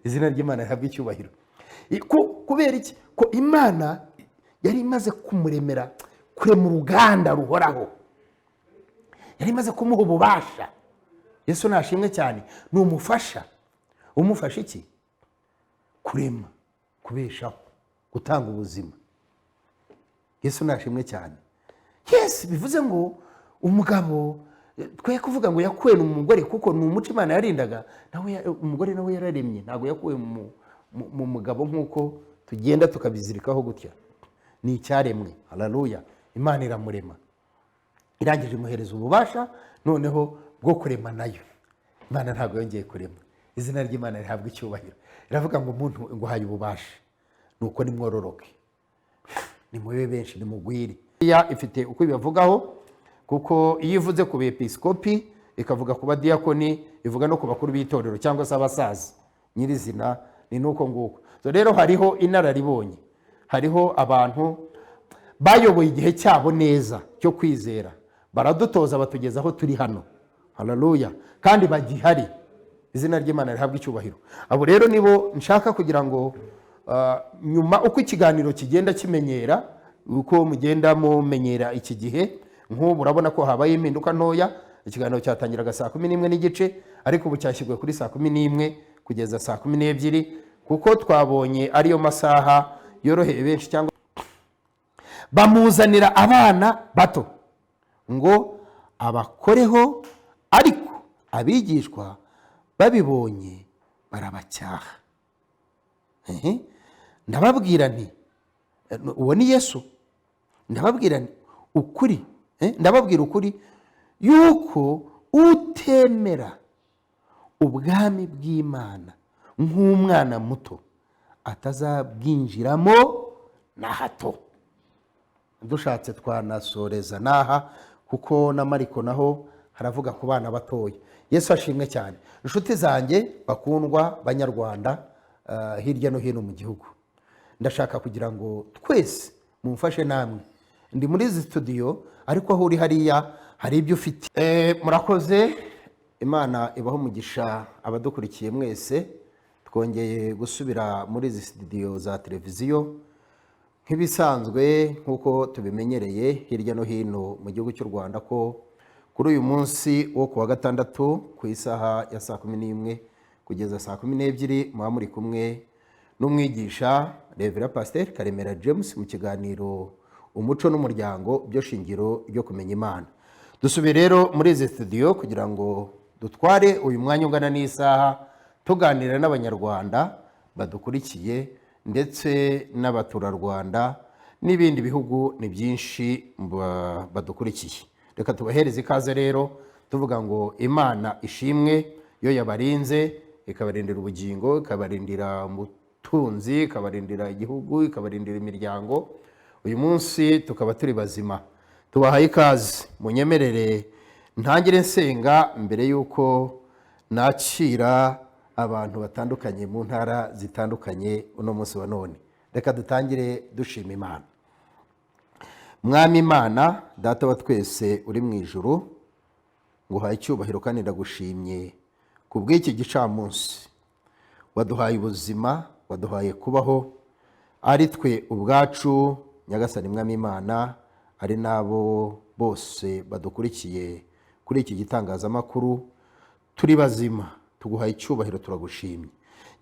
izina ry'Imana rihabwa icyubahiro. Kubera iki? Ko Imana yari imaze kumuremera, kurema uruganda ruhoraho, yari imaze kumuha ububasha. Yesu nashimwe cyane, ni umufasha. Umufasha iki? Kurema, kubeshaho, gutanga ubuzima. Yesu nashimwe cyane. Yes, bivuze ngo umugabo twe kuvuga ngo yakuwe n'umugore kuko ni umuco Imana yarindaga, nawe umugore nawe yararemye, ntabwo yakuwe mu mugabo nk'uko tugenda tukabizirikaho gutya. Ni icyaremwe. Haleluya. Imana iramurema, irangije imuhereza ububasha noneho bwo kurema nayo. Imana ntabwo yongeye kurema. Izina ry'Imana rihabwa icyubahiro. Iravuga ngo umuntu ngo haye ububasha, nuko nimwororoke, nimube benshi, nimugwire. Ifite uko ibivugaho, kuko iyo ivuze ku bepiskopi ikavuga ku badiyakoni, ivuga no ku bakuru b'itorero cyangwa se abasaza nyirizina, ni nuko nguko. So rero hariho inararibonye, hariho abantu bayoboye igihe cyabo neza cyo kwizera, baradutoza batugeza aho turi hano. Haleluya. Kandi bagihari. Izina ry'Imana rihabwa icyubahiro. Abo rero nibo nshaka kugira ngo nyuma uko ikiganiro kigenda kimenyera, uko mugenda mumenyera iki gihe, nk'ubu urabona ko habaye impinduka ntoya. Ikiganiro cyatangiraga saa 11 n'igice, ariko ubu cyashyizwe kuri saa 11 kugeza saa 12, kuko twabonye ariyo masaha yoroheye benshi. Cyangwa bamuzanira abana bato ngo abakoreho, ariko abigishwa babibonye barabacyaha. Ndababwira nti uwo ni Yesu. Ndababwira nti ukuri, ndababwira ukuri yuko utemera ubwami bw'Imana nk'umwana muto atazabwinjiramo na hato. Dushatse twanasoreza naha, kuko na Mariko naho haravuga ku bana batoya. Yesu ashimwe cyane. Inshuti zanjye bakundwa banyarwanda hirya no hino mu gihugu, ndashaka kugira ngo twese mumfashe namwe. Ndi muri izi studio, ariko aho uri hariya hari ibyo ufite. Murakoze. Imana ibaho umugisha abadukurikiye mwese. Twongeye gusubira muri izi studio za televiziyo nk'ibisanzwe, nk'uko tubimenyereye hirya no hino mu gihugu cy'u Rwanda, ko kuri uyu munsi wo kuwa gatandatu ku isaha ya saa 11 kugeza saa 12 muba muri kumwe n'umwigisha Rev Pasteur Karemera James mu kiganiro Umuco n'Umuryango, byo shingiro ryo kumenya Imana. Dusubiye rero muri izi studio kugira ngo dutware uyu mwanya ungana n'isaha tuganira n'abanyarwanda badukurikiye, ndetse n'abaturarwanda n'ibindi bihugu ni byinshi badukurikiye. Reka tubahereze ikaze rero tuvuga ngo Imana ishimwe yo yabarinze, ikabarindira ubugingo, ikabarindira umutunzi, ikabarindira igihugu, ikabarindira imiryango. Uyu munsi tukaba turi bazima. Tubahaye ikaze. Munyemerere ntangire nsenga mbere yuko nakira abantu batandukanye mu ntara zitandukanye uno munsi wa none. Reka dutangire dushima Imana. Mwami Imana, Data wa twese uri mu ijuru, nguhaye icyubahiro kandi ndagushimye kubw'iki gicamunsi. Waduhaye ubuzima, waduhaye kubaho, ari twe ubwacu Nyagasani Mwami Imana, ari nabo bose badukurikiye kuri iki gitangazamakuru, turi bazima. Tuguhaye icyubahiro, turagushimye.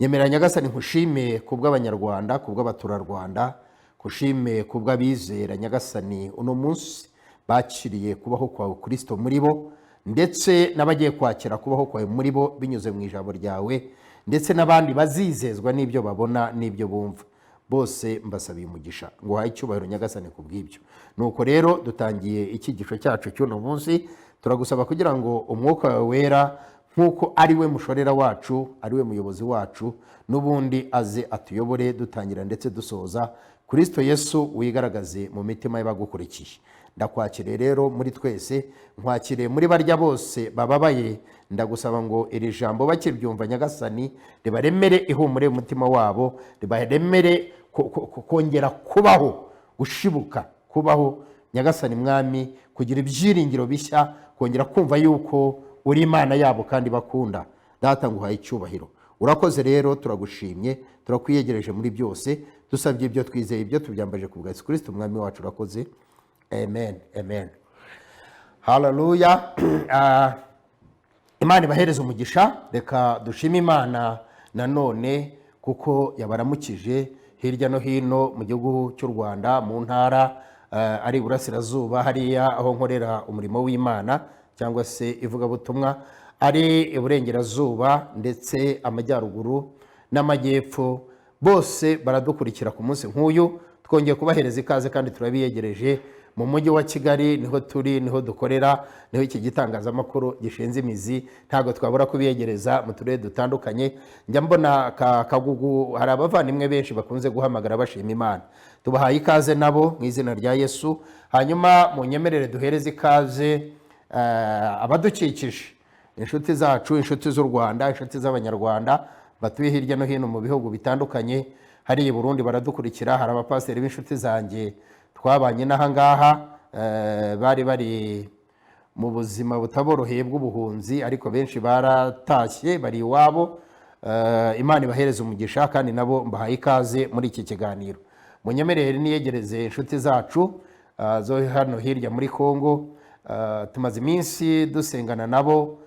Nyemera Nyagasani nkushime kubw'abanyarwanda, kubw'abaturarwanda, kushime kubw'abizera Nyagasani uno munsi bakiriye kubaho kwawe Kristo muri bo, ndetse n'abagiye kwakira kubaho kwawe muri bo binyuze mu ijambo ryawe, ndetse n'abandi bazizezwa n'ibyo babona n'ibyo bumva. Bose mbasabiye umugisha. Nguhaye icyubahiro Nyagasani kubw'ibyo. Nuko rero dutangiye icyigisho cyacu cy'uno munsi. Turagusaba kugira ngo umwuka wawe wera, nk'uko ari we mushorera wacu, ari we muyobozi wacu, n'ubundi aze atuyobore dutangira ndetse dusoza. Kristo Yesu wigaragaze mu mitima y'abagukurikiye. Ndakwakire rero muri twese, nkwakire muri barya bose bababaye. Ndagusaba ngo iri jambo bakiryumva Nyagasani ribaremere ihumure mu mutima wabo, ribaremere kongera kubaho, gushibuka kubaho Nyagasani Mwami, kugira ibyiringiro bishya, kongera kumva yuko uri Imana yabo kandi bakunda. Data nguhaye icyubahiro. urakoze rero, turagushimye, turakwiyegereje muri byose, dusabye ibyo twizeye, ibyo tubyambaje ku bwa Yesu Kristo umwami wacu. Urakoze, amen, amen. Haleluya. Imana ibahereze umugisha. Reka dushime Imana nanone kuko yabaramukije hirya no hino mu gihugu cy'u Rwanda, mu ntara ari Iburasirazuba hariya aho nkorera umurimo w'Imana cyangwa se ivugabutumwa, ari Iburengerazuba ndetse Amajyaruguru n'Amajyepfo, bose baradukurikira ku munsi nk'uyu. Twongeye kubahereza ikaze kandi turabiyegereje mu mujyi wa Kigali, niho turi, niho dukorera, niho iki gitangazamakuru gishinze imizi. Ntabwo twabura kubiyegereza mu turere dutandukanye. Njya mbona Kagugu hari abavandimwe benshi bakunze guhamagara bashima Imana. Tubahaye ikaze nabo mu izina rya Yesu. Hanyuma mu nyemerere duhereze ikaze abadukikije, inshuti zacu, inshuti z'u Rwanda, inshuti z'Abanyarwanda batuye hirya no hino mu bihugu bitandukanye. Hari i Burundi baradukurikira, hari abapasiteri b'inshuti zanjye twabanye n'aha ngaha, bari mu buzima butaboroheye bw'ubuhunzi, ariko benshi baratashye bari iwabo. Imana ibahereze umugisha kandi nabo mbahaye ikaze muri iki kiganiro. Munyemerere niyegereze inshuti zacu zo hano hirya muri Kongo. Tumaze iminsi dusengana nabo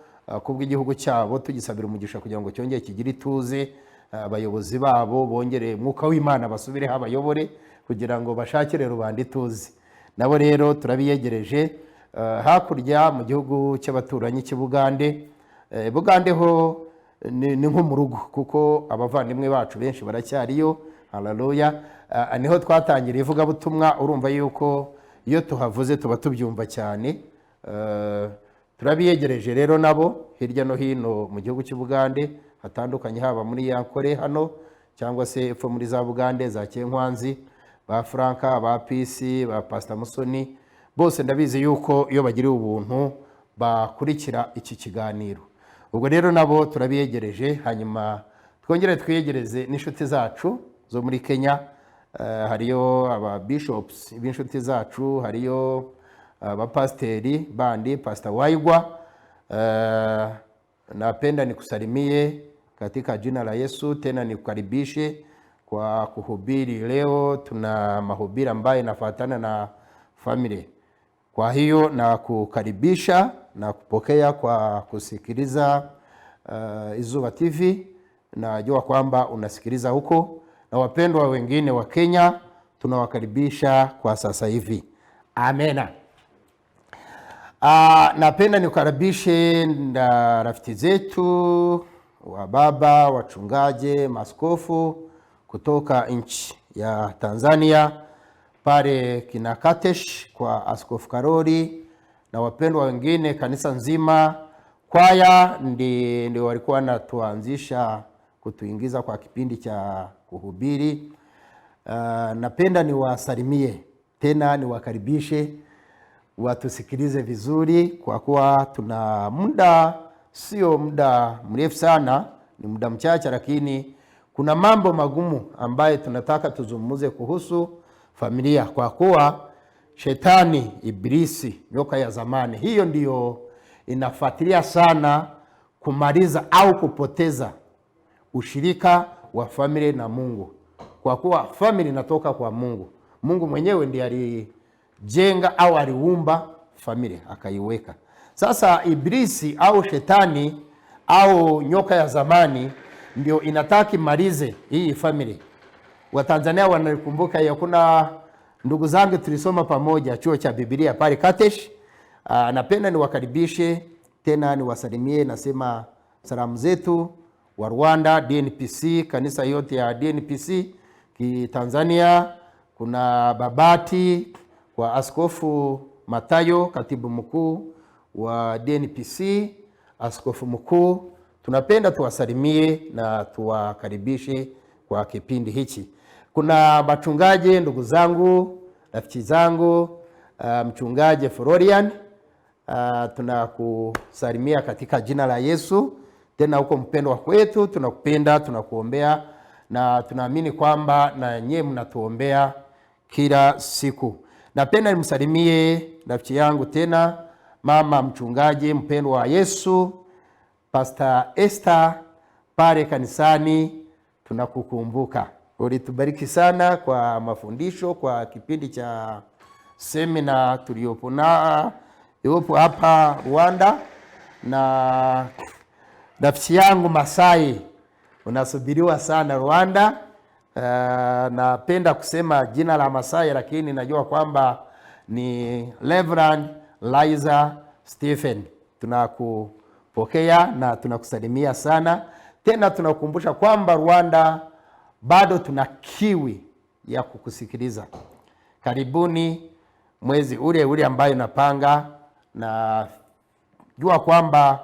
kubw'igihugu cyabo, tugisabira umugisha kugira ngo cyongere kigire ituze. Abayobozi babo bongere umwuka w'Imana, basubireho abayobore kugira ngo bashakire rubanda ituze. Nabo rero turabiyegereje hakurya mu gihugu cy'abaturanyi cy'Ubugande. Bugande ho ni nko mu rugo kuko abavandimwe bacu benshi baracyariyo. Haleluya. Niho twatangira ivugabutumwa. Urumva yuko iyo tuhavuze tuba tubyumva cyane. Turabiyegereje rero nabo hirya no hino mu gihugu cy'Ubugande hatandukanye, haba muri Yankore hano cyangwa se epfo muri za Bugande za Kenkwanzi, ba Franka, ba Pisi, ba Pastor Musoni, bose ndabizi yuko iyo bagiriye ubuntu bakurikira iki kiganiro. Ubwo rero nabo turabiyegereje. Hanyuma twongere twiyegereze n'inshuti zacu zo muri Kenya. Hariyo aba bishops b'inshuti zacu, hariyo abapasteri bandi, Pastor Waigwa. Napenda nikusalimie katika jina la Yesu, tena nikukaribishe kwa kuhubiri leo. Tuna mahubiri ambayo inafuatana na family. Kwa hiyo na kukaribisha na kupokea kwa kusikiliza Izuba TV. Najua kwamba unasikiliza huko, na wapendwa wengine wa Kenya tunawakaribisha kwa sasa hivi. Amena. Napenda nikukaribishe na rafiki zetu wa baba, wachungaji, maaskofu kutoka nchi ya Tanzania pale Kinakatesh kwa Askofu Karoli, na wapendwa wengine kanisa nzima. Kwaya ndio walikuwa natuanzisha kutuingiza kwa kipindi cha kuhubiri. Napenda niwasalimie tena niwakaribishe watusikilize vizuri, kwa kuwa tuna muda, sio muda mrefu sana, ni muda mchache, lakini kuna mambo magumu ambaye tunataka tuzungumze kuhusu familia, kwa kuwa shetani, ibilisi, nyoka ya zamani, hiyo ndiyo inafuatilia sana kumaliza au kupoteza ushirika wa familia na Mungu, kwa kuwa familia inatoka kwa Mungu. Mungu mwenyewe ndiye alijenga au aliumba familia akaiweka. Sasa ibilisi au shetani au nyoka ya zamani ndio inataki malize hii familia. Watanzania wanakumbuka ya kuna ndugu zangu tulisoma pamoja chuo cha Biblia pale Katesh. Napenda niwakaribishe tena niwasalimie, nasema salamu zetu wa Rwanda, DNPC, kanisa yote ya DNPC Tanzania. Kuna Babati kwa Askofu Matayo, katibu mkuu wa DNPC, askofu mkuu. Tunapenda tuwasalimie na tuwakaribishe kwa kipindi hichi. Kuna wachungaji ndugu zangu, rafiki zangu, mchungaji Florian, tunakusalimia katika jina la Yesu. Tena huko mpendwa kwetu, tunakupenda, tunakuombea, na tunaamini kwamba na nyie mnatuombea kila siku. Napenda nimsalimie rafiki yangu tena mama mchungaji mpendwa wa Yesu, Pastor Esther pale kanisani tunakukumbuka. Ulitubariki sana kwa mafundisho, kwa kipindi cha semina tuliopo hapa Rwanda, na rafiki yangu Masai unasubiriwa sana Rwanda. Napenda kusema jina la Masai, lakini najua kwamba ni Reverend Liza Stephen. Tunakupokea na tunakusalimia sana. Tena tunakukumbusha kwamba Rwanda bado tuna kiwi ya kukusikiliza. Karibuni mwezi ule ambayo napanga, na jua kwamba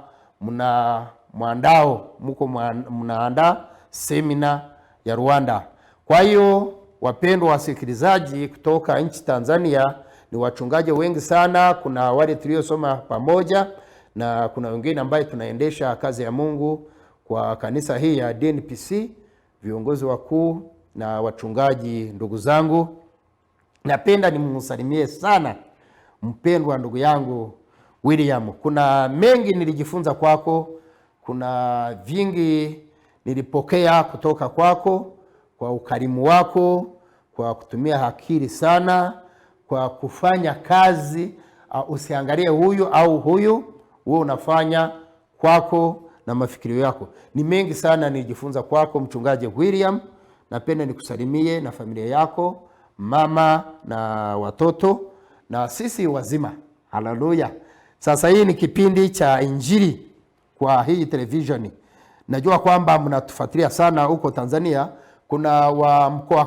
mnaandaa semina ya Rwanda. Kwa hiyo wapendwa wasikilizaji kutoka nchi Tanzania, ni wachungaji wengi sana. Kuna wale tuliosoma pamoja na kuna wengine ambaye tunaendesha kazi ya Mungu kwa kanisa hii ya DNPC, viongozi wakuu na wachungaji. Ndugu zangu, napenda nimsalimie sana mpendwa ndugu yangu William. Kuna mengi nilijifunza kwako, kuna vingi nilipokea kutoka kwako, kwa ukarimu wako, kwa kutumia akili sana, kwa kufanya kazi. Usiangalie huyu au huyu, wewe unafanya kwako na mafikirio yako. Ni mengi sana nilijifunza kwako mchungaji William. Napenda nikusalimie na familia yako, mama na watoto na sisi wazima. Haleluya. Sasa hii ni kipindi cha Injili kwa hii televisheni. Najua kwamba mnatufuatilia sana huko Tanzania. Kuna wa mkoa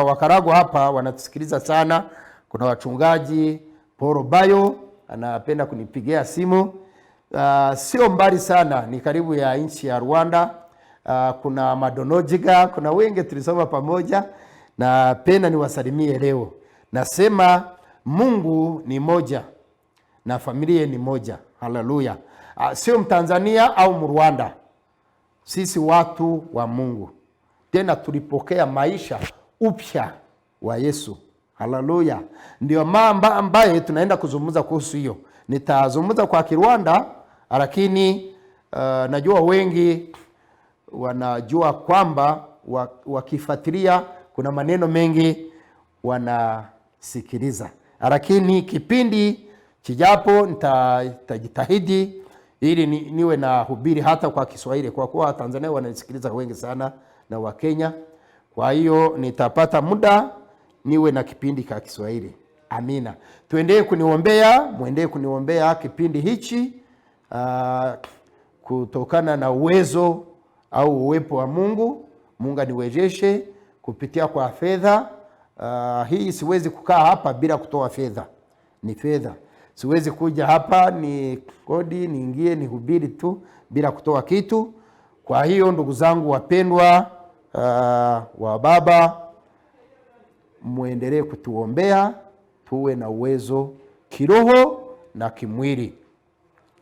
wa Karagwe hapa wanatusikiliza sana. Kuna wachungaji Paul Bayo anapenda kunipigia simu. Sio mbali sana, ni karibu ya nchi ya Rwanda. Kuna Madonojiga, kuna wengi tulisoma pamoja. Na pena niwasalimie leo. Nasema Mungu ni moja na familia ni moja. Haleluya. Sio Mtanzania au Mrwanda. Sisi watu wa Mungu. Tena tulipokea maisha upya wa Yesu. Haleluya. Ndio mambo ambaye tunaenda kuzungumza kuhusu hiyo. Nitazungumza kwa Kirwanda, lakini najua wengi wanajua kwamba wakifuatilia kuna maneno mengi wanasikiliza. Lakini kipindi kijapo nitajitahidi ili niwe na hubiri hata kwa Kiswahili, kwa kuwa Tanzania wanasikiliza wengi sana na wa Kenya. Kwa hiyo nitapata muda niwe na kipindi kwa Kiswahili. Amina. Muendelee kuniombea kipindi hichi, kutokana na uwezo au uwepo wa Mungu. Mungu aniwezeshe kupitia kwa fedha. Hii siwezi kukaa hapa bila kutoa fedha. Ni fedha. Siwezi kuja hapa ni kodi niingie nihubiri tu bila kutoa kitu. Kwa hiyo ndugu zangu wapendwa, wa baba, muendelee kutuombea tuwe na uwezo kiroho na kimwili.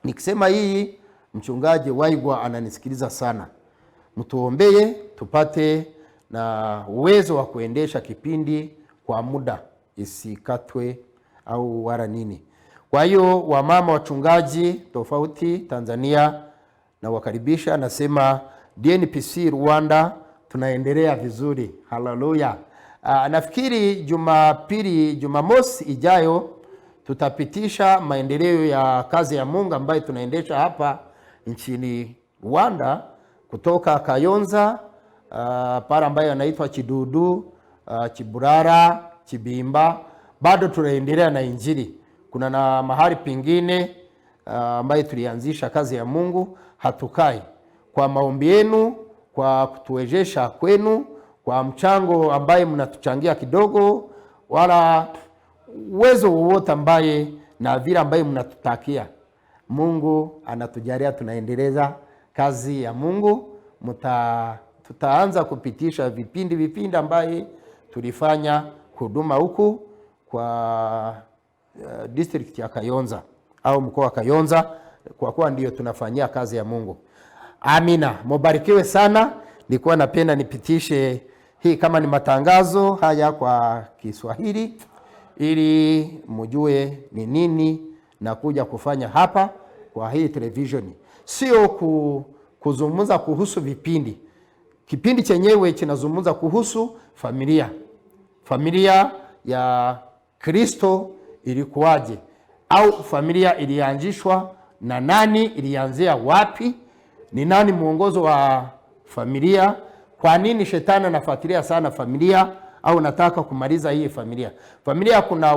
Nikisema hii, mchungaji Waigwa ananisikiliza sana. Mtuombee tupate na uwezo wa kuendesha kipindi kwa muda, isikatwe au wala nini. Kwa hiyo wamama wachungaji tofauti Tanzania na wakaribisha. Nasema DNPC Rwanda tunaendelea vizuri. Haleluya. Nafikiri Jumamosi ijayo tutapitisha maendeleo ya kazi ya Mungu ambayo tunaendesha hapa nchini Rwanda, kutoka Kayonza, para ambayo anaitwa Kidudu, Kiburara, Kibimba. Bado tunaendelea na Injili. Kuna na mahali pengine ambayo tulianzisha kazi ya Mungu. Hatukai. Kwa maombi yenu, kwa kutuwezesha kwenu, kwa mchango ambaye mnatuchangia kidogo, wala uwezo wowote ambaye na vile ambaye mnatutakia, Mungu anatujalia tunaendeleza kazi ya Mungu. Tutaanza kupitisha vipindi ambaye tulifanya huduma huku kwa district ya Kayonza au mkoa wa Kayonza, kwa kuwa ndio tunafanyia kazi ya Mungu. Amina. Mubarikiwe sana. Nilikuwa napenda nipitishe hii kama ni matangazo haya kwa Kiswahili ili mjue ni nini na kuja kufanya hapa kwa hii television. Sio kuzungumza kuhusu vipindi. Kipindi chenyewe kinazungumza kuhusu familia. Familia ya Kristo ilikuwaje, au familia ilianzishwa na nani, ilianzia wapi, ni nani mwongozo wa familia, kwa nini shetani anafuatilia sana familia au nataka kumaliza hii familia. Familia kuna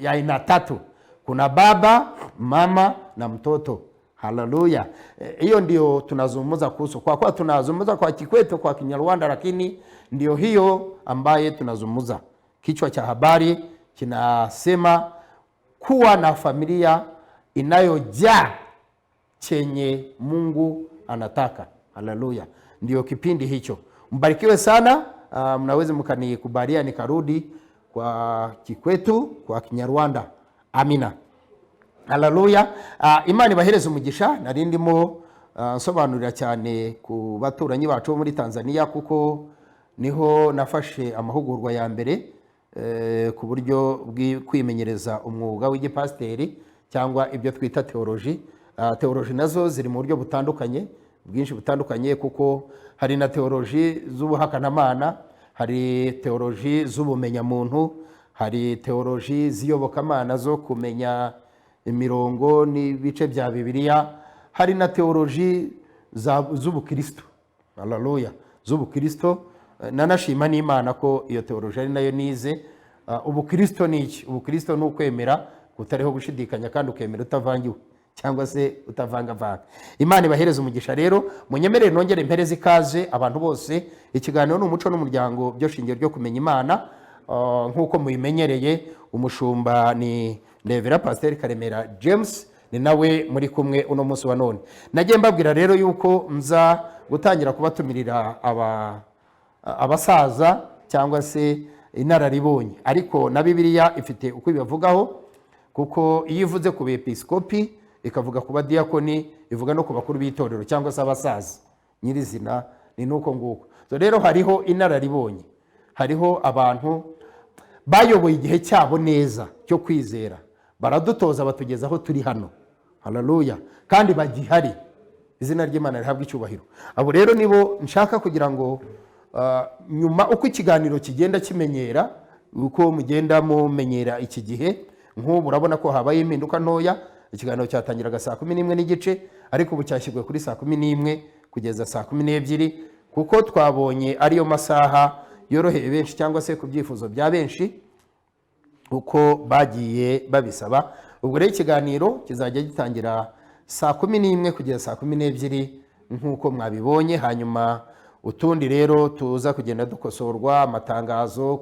ya aina tatu. Kuna baba, mama na mtoto. Haleluya. Hiyo ndio tunazungumza kuhusu. Kwa kuwa tunazungumza kwa Kikweto, kwa Kinyarwanda, lakini ndio hiyo ambaye tunazungumza. Kichwa cha habari kinasema kuwa na familia inayojaa chenye Mungu anataka. Haleluya. Ndio kipindi hicho. Mbarikiwe sana. Mnaweza mkanikubalia nikarudi kwa Kikwetu, kwa Kinyarwanda. Amina. Haleluya. Imana ibahereze umugisha. Nari ndimo nsobanurira cyane ku baturanyi bacu muri Tanzania, kuko niho nafashe amahugurwa ya mbere ku buryo bw'ikwimenyereza umwuga w'igipasiteri cyangwa ibyo twita teoloji. Teoloji nazo ziri mu buryo butandukanye, bwinshi butandukanye, kuko hari na teoloji z'ubuhakanamana, hari teoloji z'ubumenyamuntu, hari teoloji z'iyobokamana zo kumenya imirongo n'ibice bya Bibiliya, hari na teoloji z'ubukristo. Haleluya. Z'ubukristo. Nanashima n'Imana ko iyo teoloji ari nayo nize. Ubukristo ni iki? Ubukristo ni ukwemera kutariho gushidikanya kandi ukemera utavangiwe cyangwa se utavangavanga. Imana ibahereze umugisha. Rero munyemerere nongere mpereze ikaze abantu bose. Ikiganiro ni umuco n'umuryango byo shingiro ryo kumenya Imana. Nkuko muyimenyereye, umushumba ni Revera Pasteur Karemera James, ni nawe muri kumwe uno munsi wa none. Nagiye mbabwira rero yuko nza gutangira kubatumirira abasaza cyangwa se inararibonye, ariko na Bibiliya ifite uko ibivugaho, kuko iyo ivuze ku bepiskopi ikavuga ku badiyakoni, ivuga no ku bakuru b'itorero cyangwa se abasaza nyirizina, ni nuko nguko. So rero hariho inararibonye, hariho abantu bayoboye igihe cyabo neza cyo kwizera, baradutoza batugeza aho turi hano. Haleluya. Kandi bagihari, izina ry'Imana rihabwa icyubahiro. Abo rero nibo nshaka kugira ngo nyuma uko ikiganiro kigenda kimenyera, uko mugenda mumenyera iki gihe, nk'ubu urabona ko habaye impinduka ntoya. Ikiganiro cyatangiraga saa 11 n'igice, ariko ubu cyashyizwe kuri saa 11 kugeza saa 12, kuko twabonye ariyo masaha yoroheye benshi cyangwa se ku byifuzo bya benshi uko bagiye babisaba. Ubwo rero ikiganiro kizajya gitangira saa 11 kugeza saa 12 nk'uko mwabibonye. Hanyuma utundi rero tuza kugenda dukosorwa, amatangazo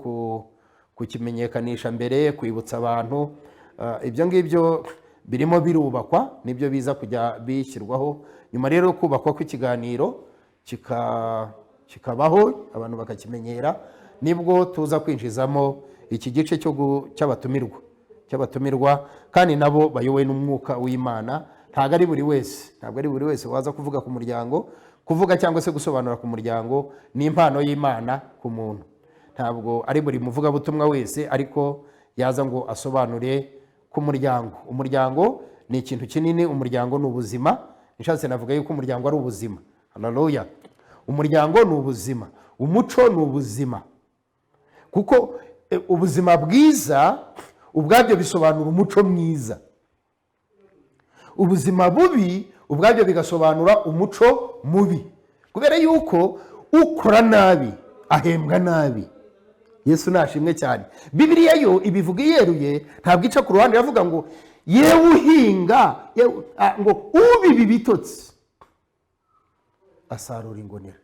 kukimenyekanisha mbere, kwibutsa abantu. Ibyo ngibyo birimo birubakwa, nibyo biza kujya bishyirwaho. Nyuma rero kubakwa kw'ikiganiro kikabaho, abantu bakakimenyera, nibwo tuza kwinjizamo iki gice cy'abatumirwa, kandi nabo bayobowe n'umwuka w'Imana. Ntabwo ari buri wese waza kuvuga ku muryango. Kuvuga cyangwa se gusobanura ku muryango ni impano y'Imana ku muntu. Ntabwo ari buri muvugabutumwa wese ariko yaza ngo asobanure ku muryango. Umuryango ni ikintu kinini. Umuryango ni ubuzima. Nshatse navuga yuko umuryango ari ubuzima. Haleluya. Umuryango ni ubuzima. Umuco ni ubuzima, kuko ubuzima bwiza ubwabyo bisobanura umuco mwiza. Ubuzima bubi ubwabyo bigasobanura umuco mubi, kubera yuko ukora nabi ahembwa nabi. Yesu nashimwe cyane. Bibiliya yo ibivuga yeruye, ntabwo ica ku ruhande yavuga ngo yewe uhinga ngo ubibi bitotsi asarura ingonera.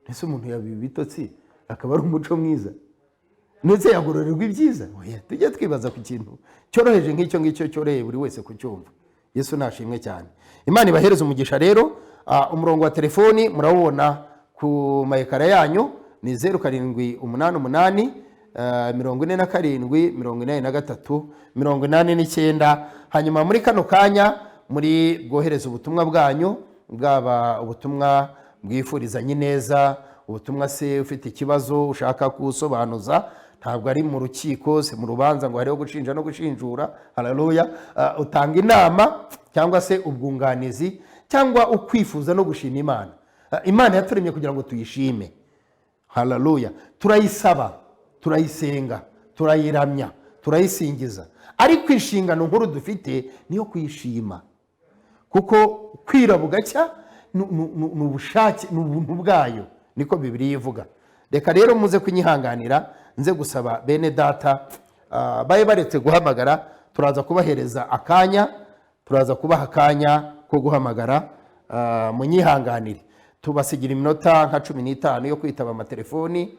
Ese umuntu yabibi bitotsi akaba ari umuco mwiza? Ndetse yagororerwa ibyiza? Oya, tujye twibaza ku kintu cyoroheje nk'icyo ngicyo cyoreye buri wese kucyumva. Yesu nashimwe cyane. Imana ibahereze umugisha. Rero umurongo wa telefoni murawubona ku mayekara yanyu, ni 0788 47 83 hanyuma muri kano kanya muri bwohereza ubutumwa bwanyu, bwaba ubutumwa bwifurizanye neza, ubutumwa se ufite ikibazo ushaka kusobanuza, ntabwo ari mu rukiko se mu rubanza ngo hariho gushinja no gushinjura. Haleluya. Utanga inama cyangwa se ubwunganizi cyangwa ukwifuza no gushima imana. Imana yaturemye kugira ngo tuyishime. Haleluya. Turayisaba, turayisenga, turayiramya, turayisingiza, ariko inshingano nkuru dufite niyo kuyishima, kuko kwira bugacya ni ubushake, ni ubuntu bwayo, niko Bibiliya ivuga. Reka rero muze kunyihanganira, nze gusaba bene data baye baretse guhamagara, turaza kubahereza akanya, turaza kubaha akanya ko guhamagara. Munyihanganire, tubasigira iminota nka 15 yo kwitaba amatelefoni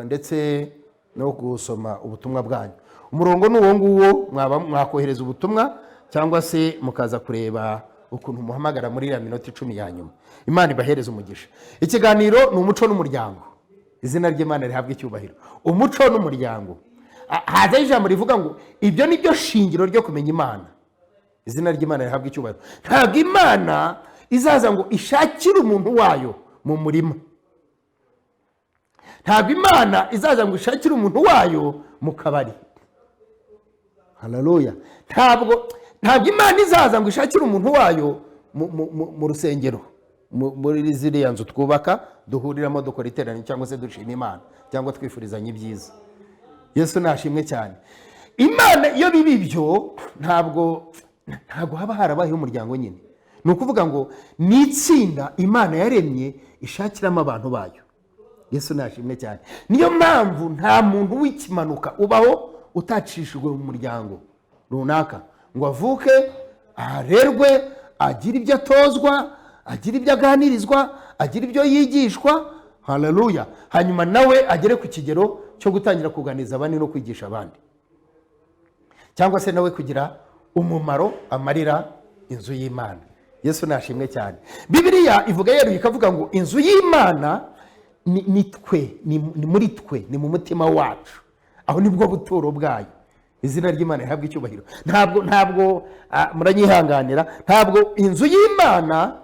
ndetse no gusoma ubutumwa bwanyu. Umurongo ni uwo nguwo, mwakohereza ubutumwa cyangwa se mukaza kureba ukuntu muhamagara muri ya minota 10 ya nyuma. Imana ibahereze umugisha. Ikiganiro ni umuco n'umuryango. Izina ry'Imana rihabwa icyubahiro. Umuco n'umuryango. Haza ijambo rivuga ngo ibyo ni byo shingiro ryo kumenya Imana. Izina ry'Imana rihabwa icyubahiro. Ntabwo Imana izaza ngo ishakire umuntu wayo mu murima. Ntabwo Imana izaza ngo ishakire umuntu wayo mu kabari. Haleluya. Ntabwo Imana izaza ngo ishakire umuntu wayo mu rusengero, muri ziriya nzu twubaka duhuriramo dukora iteraniro cyangwa se dushima Imana cyangwa twifurizanya ibyiza. Yesu nashimwe cyane. Imana iyo bibi byo ntabwo haba harabayeho umuryango nyine. Ni ukuvuga ngo ni itsinda Imana yaremye ishakiramo abantu bayo. Yesu nashimwe cyane. Niyo mpamvu nta muntu w'ikimanuka ubaho utacishijwe mu muryango runaka ngo avuke, arerwe, agira ibyo atozwa, agira ibyo aganirizwa, agira ibyo yigishwa. Haleluya. Hanyuma nawe agere ku kigero cyo gutangira kuganiriza abandi no kwigisha abandi, cyangwa se nawe kugira umumaro amarira inzu y'Imana. Yesu nashimwe cyane. Bibiliya ivuga yeruye ikavuga ngo inzu y'Imana ni twe, ni muri twe, ni mu mutima wacu. Aho nibwo buturo bwayo. Izina ry'Imana rihabwa icyubahiro. Ntabwo muranyihanganira, ntabwo inzu y'Imana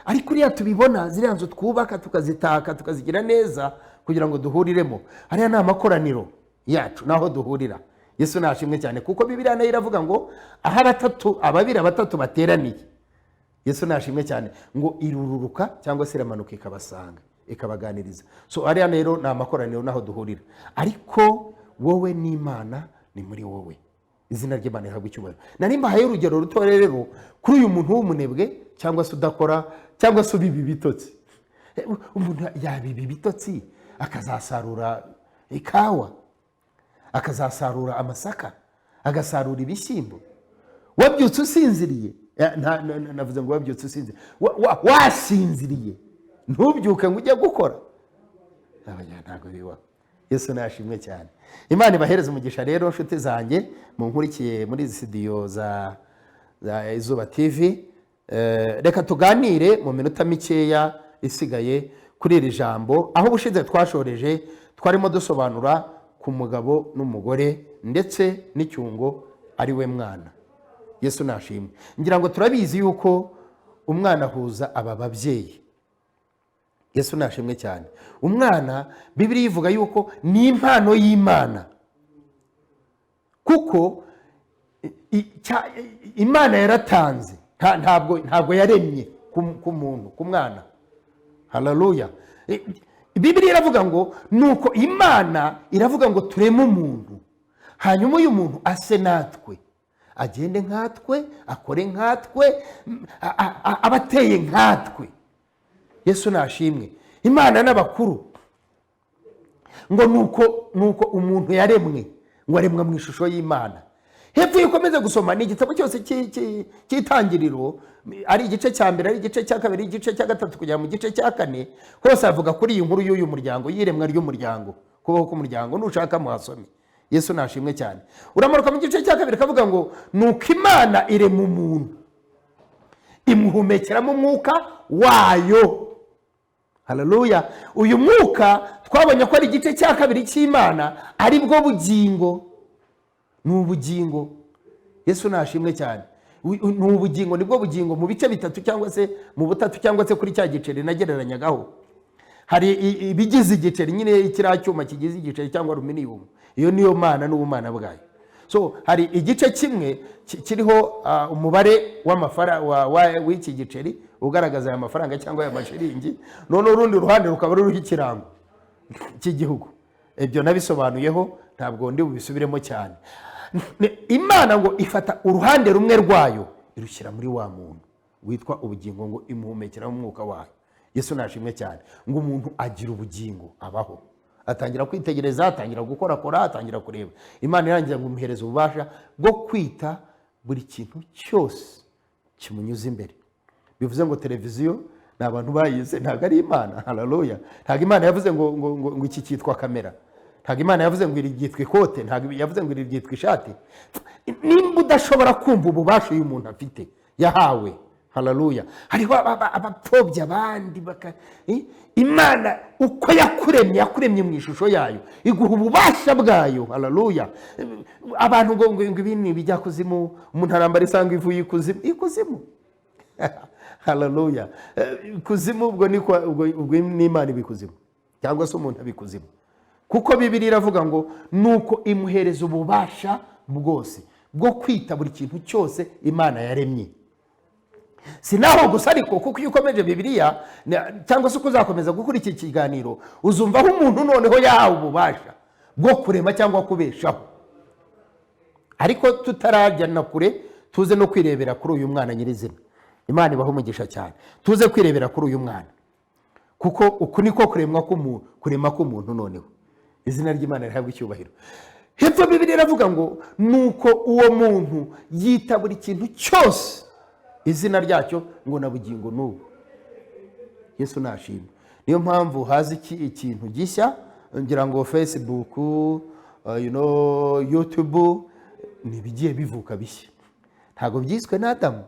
ari kuriya tubibona ziriya nzu twubaka tukazitaka tukazigira neza kugira ngo duhuriremo. Hariya ni amakoraniro yacu naho duhurira. Yesu nashimwe cyane, kuko Bibiliya nayo iravuga ngo aho ababiri batatu bateraniye. Yesu nashimwe cyane ngo irururuka cyangwa se iramanuka ikabasanga ikabaganiriza. So hariya rero ni amakoraniro naho duhurira, ariko wowe n'Imana ni muri wowe. Izina ry'Imana rihabwa icyubahiro. Nari mbahaye urugero ruto rero kuri uyu muntu w'umunebwe cyangwa se udakora cyangwa se ubibi bitotsi. Umuntu yabibi bitotsi akazasarura ikawa, akazasarura amasaka, agasarura ibishyimbo. Wabyutse usinziriye, navuze ngo wabyutse usinziriye, wasinziriye ntubyuke ngo ujye gukora. Ntabwo bibaho. Yesu nashimwe cyane. Imana ibahereze umugisha rero nshuti zanjye munkurikiye muri izi studio za Izuba TV. Reka tuganire mu minota mikeya isigaye kuri iri jambo, aho ubushize twashoreje twarimo dusobanura ku mugabo n'umugore ndetse n'icyungo ari we mwana. Yesu nashimwe. Ngira ngo turabizi yuko umwana ahuza aba babyeyi. Yesu nashimwe cyane. Umwana Bibiliya ivuga yuko ni impano y'Imana, kuko Imana yaratanze, ntabwo yaremye ku muntu, ku mwana. Haleluya. Bibiliya iravuga ngo nuko Imana iravuga ngo tureme umuntu, hanyuma uyu muntu ase natwe, agende nkatwe, akore nkatwe, abateye nkatwe. Yesu nashimwe. Imana n'abakuru ngo nuko umuntu yaremwe, ngo aremwa mu ishusho y'Imana. Hepfo yukomeze gusoma ni igitabo cyose cy'itangiriro, ari igice cya mbere, ari igice cya kabiri, igice cya gatatu kugera mu gice cya kane, hose avuga kuri iyi nkuru y'uyu muryango, y'iremwa ry'umuryango, kubaho k'umuryango. Nushaka muhasome. Yesu nashimwe cyane. Uramanuka mu gice cya kabiri kavuga ngo nuko Imana irema umuntu, imuhumekeramo umwuka wayo. Haleluya. Uyu mwuka twabonye ko ari igice cya kabiri cy'Imana, ari bwo bugingo. Ni ubugingo. Yesu nashimwe cyane. Ni ubugingo, nibwo bugingo mu bice bitatu cyangwa se mu butatu cyangwa se kuri cya giceri nagereranyagaho. Hari ibigize igiceri nyine, kiriya cyuma kigize igiceri cyangwa aluminium. Iyo niyo Mana n'ubumana bwayo. So hari igice kimwe kiriho umubare w'iki giceri ugaragaza aya mafaranga cyangwa aya mashiringi, none urundi ruhande rukaba ruriho ikirango cy'igihugu. Ibyo nabisobanuyeho ntabwo ndi bubisubiremo cyane. Imana ngo ifata uruhande rumwe rwayo irushyira muri wa muntu witwa ubugingo, ngo imuhumekera mu mwuka wayo. Yesu nashimwe cyane ngo umuntu agira ubugingo, abaho, atangira kwitegereza, atangira gukorakora, atangira kureba. Imana irangira ngo imuhereze ububasha bwo kwita buri kintu cyose kimunyuze imbere. Bivuze ngo televiziyo ni abantu bayize, ntabwo ari Imana. Haleluya. Ntabwo Imana yavuze ngo iki cyitwa kamera, ntabwo Imana yavuze ngo iri ryitwa ikote, ntabwo yavuze ngo iri ryitwa ishati. Nimba udashobora kumva ububasha uyu muntu afite yahawe, haleluya, hariho abapfobya abandi Imana uko yakuremye mu ishusho yayo, iguha ububasha bwayo, haleluya. Abantu ngo ibintu bijya kuzimu, umuntu arambara isanga ivuye ikuzimu haleluya. Kuzimu ubwo ni Imana ibikuzimu cyangwa se umuntu abikuzimu, kuko Bibiliya iravuga ngo nuko imuhereza ububasha bwose bwo kwita buri kintu cyose Imana yaremye. Sinaho gusa ariko, kuko iyo ukomeje Bibiliya cyangwa se uko uzakomeza gukora iki kiganiro, uzumvaho umuntu noneho yahawe ububasha bwo kurema cyangwa kubeshaho. Ariko tutarajya na kure, tuze no kwirebera kuri uyu mwana nyirizina. Imana ibaho umugisha cyane. Tuze kwirebera kuri uyu mwana, kuko uku niko kurema k'umuntu. Noneho izina ry'Imana rihabwa icyubahiro. Hepfo Bibiliya iravuga ngo nuko uwo muntu yita buri kintu cyose izina ryacyo, ngo na bugingo n'ubu. Yesu nashimwe. Niyo mpamvu hazi ikintu gishya, ngira ngo Facebook, YouTube, nibigiye bivuka bishya. Ntago byiswe na Adamu,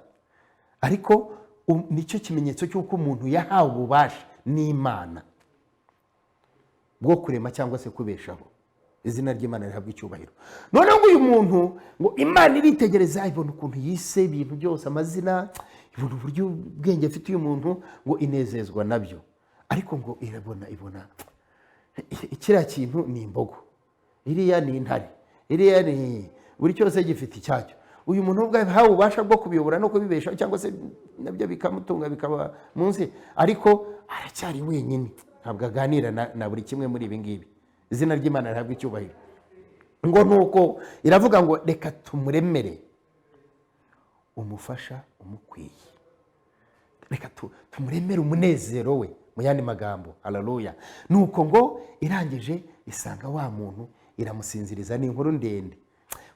ariko nicyo kimenyetso cy'uko umuntu yahawe ububasha n'Imana bwo kurema cyangwa se kubeshaho. Izina ry'Imana rihabwa icyubahiro. None ngo uyu muntu, ngo Imana iritegereza, ibona ukuntu yise ibintu byose amazina, ibona uburyo ubwenge afite uyu muntu, ngo inezezwa nabyo. Ariko ngo ibona kiriya kintu ni imbogo, iriya ni intare, iriya ni buri cyose gifite icyacyo. Uyu muntu ubwo yahawe ububasha bwo kubiyobora no kubibeshaho, cyangwa se nabyo bikamutunga bikaba munsi, ariko aracyari wenyine, ntabwo aganira na buri kimwe muri ibi ngibi. Izina ry'Imana rihabwa icyubahiro. Ngo nuko iravuga ngo reka tumuremere umufasha umukwiye, reka tumuremere umunezero we, mu yandi magambo. Haleluya. Nuko ngo irangije isanga wa muntu iramusinziriza. Ni inkuru ndende,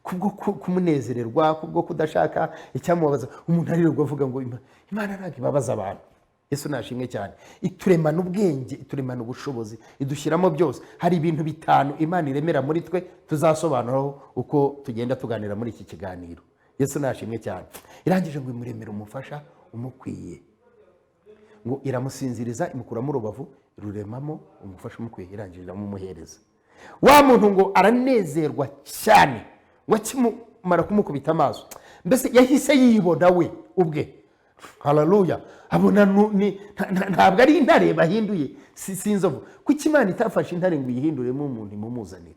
kubwo kumunezererwa, kubwo kudashaka icyamubabaza. Umuntu aririrwa avuga ngo Imana ntabwo ibabaza abantu. Yesu nashimwe cyane. Ituremana ubwenge, ituremana ubushobozi, idushyiramo byose. Hari ibintu bitanu Imana iremera muri twe, tuzasobanuraho uko tugenda tuganira muri iki kiganiro. Yesu nashimwe cyane. Irangije ngo imuremere umufasha umukwiye, ngo iramusinziriza, imukuramo urubavu, iruremamo umufasha umukwiye, irangije iramumuhereza. Wa muntu ngo aranezerwa cyane, ngo akimara kumukubita amaso, mbese yahise yibona we ubwe. Haleluya. Abona ntabwo ari intare bahinduye, si inzovu. Kuko Imana itafashe intare ngo yihinduremo umuntu imumuzanire?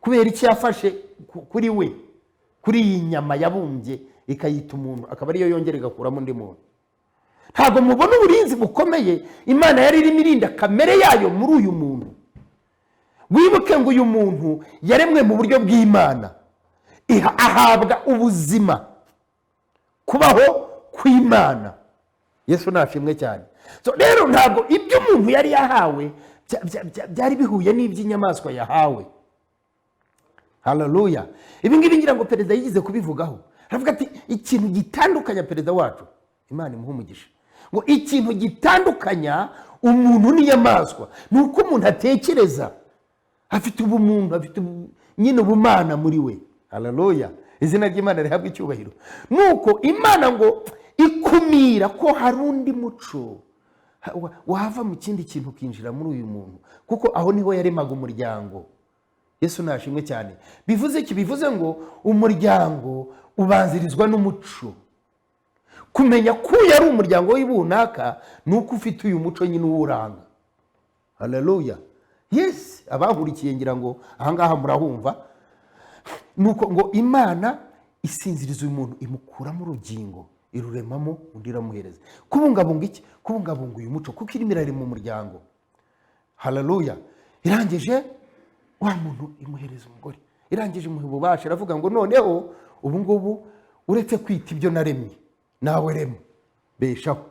Kubera iki yafashe kuri we, kuri iyi nyama yabumbye ikayita umuntu, akaba ariyo yongera igakuramo undi muntu? Ntabwo mubona uburinzi bukomeye Imana yari irimo irinda kamere yayo muri uyu muntu? Wibuke ngo uyu muntu yaremwe mu buryo bw'Imana, ahabwa ubuzima, kubaho kw'Imana. Yesu nashimwe cyane. So rero ntabwo ibyo umuntu yari yahawe byari bihuye n'iby'inyamaswa yahawe. Haleluya. Ibi ngibi ngira ngo perezida yigize kubivugaho, aravuga ati ikintu gitandukanya perezida wacu, Imana imuhe umugisha, ngo ikintu gitandukanya umuntu n'inyamaswa ni uko umuntu atekereza, afite ubumuntu, afite nyine ubumana muri we. Haleluya. Izina ry'Imana rihabwa icyubahiro. Nuko Imana ngo ikumira ko hari undi muco wava mu kindi kintu kinjira muri uyu muntu, kuko aho niho yaremaga umuryango. Yesu nashimwe cyane. Bivuze iki? Bivuze ngo umuryango ubanzirizwa n'umuco. Kumenya ko yari umuryango w'ibunaka nuko ufite uyu muco nyine uwuranga. Haleluya. Yes, abankurikiye ngira ngo ahangaha murahumva. Nuko ngo Imana isinziriza uyu muntu, imukuramo urugingo, iruremamo undi iramuhereza. Kubungabunga iki? Kubungabunga uyu muco kuko irimo irarema umuryango. Haleluya. Irangije wa muntu imuhereza umugore, irangije imuha ububasha, iravuga ngo noneho ubu ngubu uretse kwita ibyo naremye nawe rema beshaho.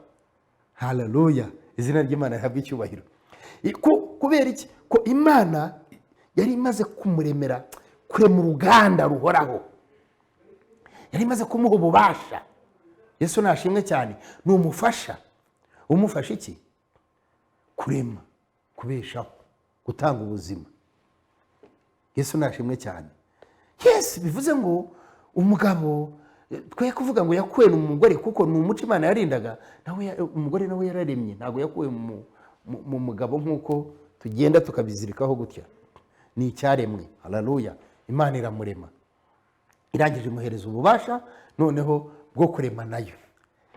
Haleluya. Izina ry'Imana rihabwa icyubahiro. Kubera iki? Ko Imana yari imaze kumuremera kurema uruganda ruhoraho, yari imaze kumuha ububasha. Yesu nashimwe cyane. Ni umufasha. Umufasha iki? Kurema, kubeshaho, gutanga ubuzima. Yesu nashimwe cyane. Yes, bivuze ngo umugabo twe kuvuga ngo yakuwe n'umugore kuko ni umuco Imana yarindaga, nawe umugore nawe yararemye, ntago yakuwe mu mugabo nkuko tugenda tukabizirikaho gutya. Ni icyaremwe. Haleluya. Imana iramurema, irangije imuhereza ububasha noneho bwo kurema nayo.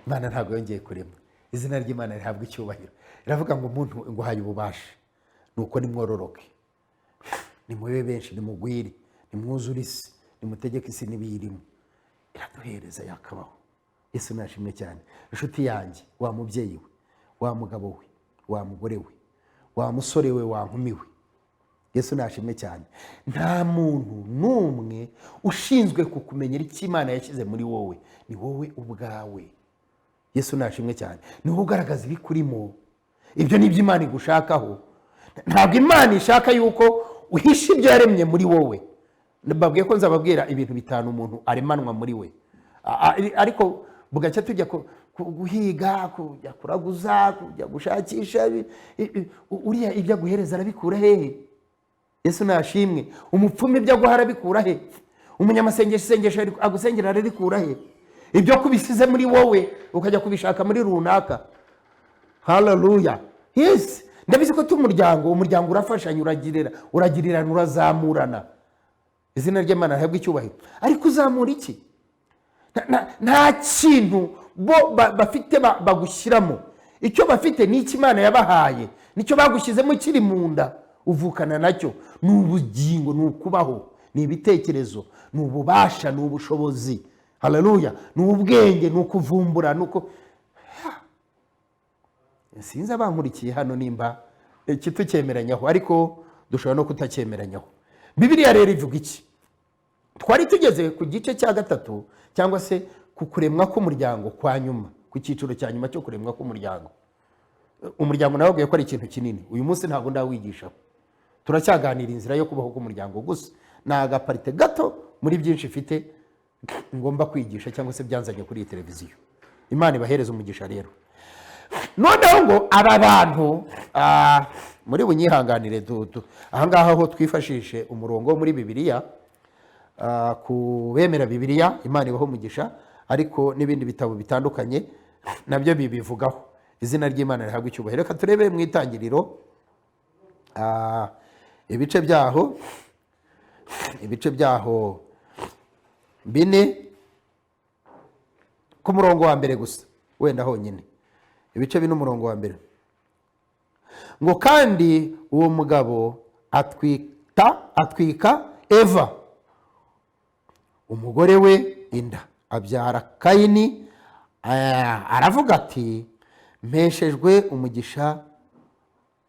Imana ntago yongeye kurema. Izina ry'Imana rihabwa icyubahiro. Iravuga ngo umuntu ngo haye ububasha nuko nimwororoke, nimube benshi, nimugwire, nimwuzure isi, nimutegeke isi n'ibiyirimo. Iraduhereza yakabaho. Yesu nashimwe cyane. Inshuti yanjye, wa mubyeyi we, wa mugabo we, wa mugore we, wa musore we, wa nkumi we, Yesu nashimwe cyane. Nta muntu n'umwe ushinzwe kukumenyera icyo Imana yashyize muri wowe. Ni wowe ubwawe. Yesu nashimwe cyane. Ni wowe ugaragaza ibikurimo. Ibyo ni byo Imana igushakaho. Ntabwo Imana ishaka yuko uhisha ibyo yaremye muri wowe. Mbabwiye ko nzababwira ibintu bitanu umuntu aremanwa muri we. Ariko bugacya tujya guhiga, kujya kuraguza, kujya gushakisha. Uriya ibyo aguhereza arabikura hehe? Yesu nashimwe. Umupfumu ibyo aguha arabikura he? Umunyamasengesho agusengera arabikura he? Ibyo kubisize muri wowe ukajya kubishaka muri runaka. Haleluya. Yes. Ndabizi ko umuryango urafashanya, uragirirana, urazamurana. Izina ry'Imana rihabwa icyubahiro. Ariko uzamura iki? Nta kintu bo bafite bagushyiramo. Icyo bafite ni iki Imana yabahaye. Nicyo bagushyizemo kiri mu nda. Uvukana nacyo. Ni ubugingo, ni ukubaho, ni ibitekerezo, ni ububasha, ni ubushobozi. Haleluya. Ni ubwenge, ni ukuvumbura, ni uko sinzi abankurikiye hano nimba kitucyemeranyaho, ariko dushobora no kutakyemeranyaho. Bibiliya rero ivuga iki? Twari tugeze ku gice cya gatatu cyangwa se ku kuremwa k'umuryango kwa nyuma, ku cyiciro cya nyuma cyo kuremwa k'umuryango. Umuryango nababwiye ko ari ikintu kinini. Uyu munsi ntabwo ndawigisha. Turacyaganira inzira yo kubaho k'umuryango gusa. Ni agaparite gato muri byinshi ifite ngomba kwigisha cyangwa se byanzanye kuri iyi televiziyo. Imana ibahereza umugisha rero. Noneho ngo aba bantu muri bunyihanganire ahangaha ho twifashishe umurongo muri Bibiliya, kubemera Bibiliya Imana ibaho umugisha, ariko n'ibindi bitabo bitandukanye nabyo bibivugaho. Izina ry'Imana rihabwa icyubahiro. Reka turebe mu Itangiriro ibice byaho 4 ku murongo wa mbere gusa, wenda honyine ibice 4 umurongo wa mbere. Ngo kandi uwo mugabo atwika Eva umugore we inda, abyara Kayini. Aravuga ati mpeshejwe umugisha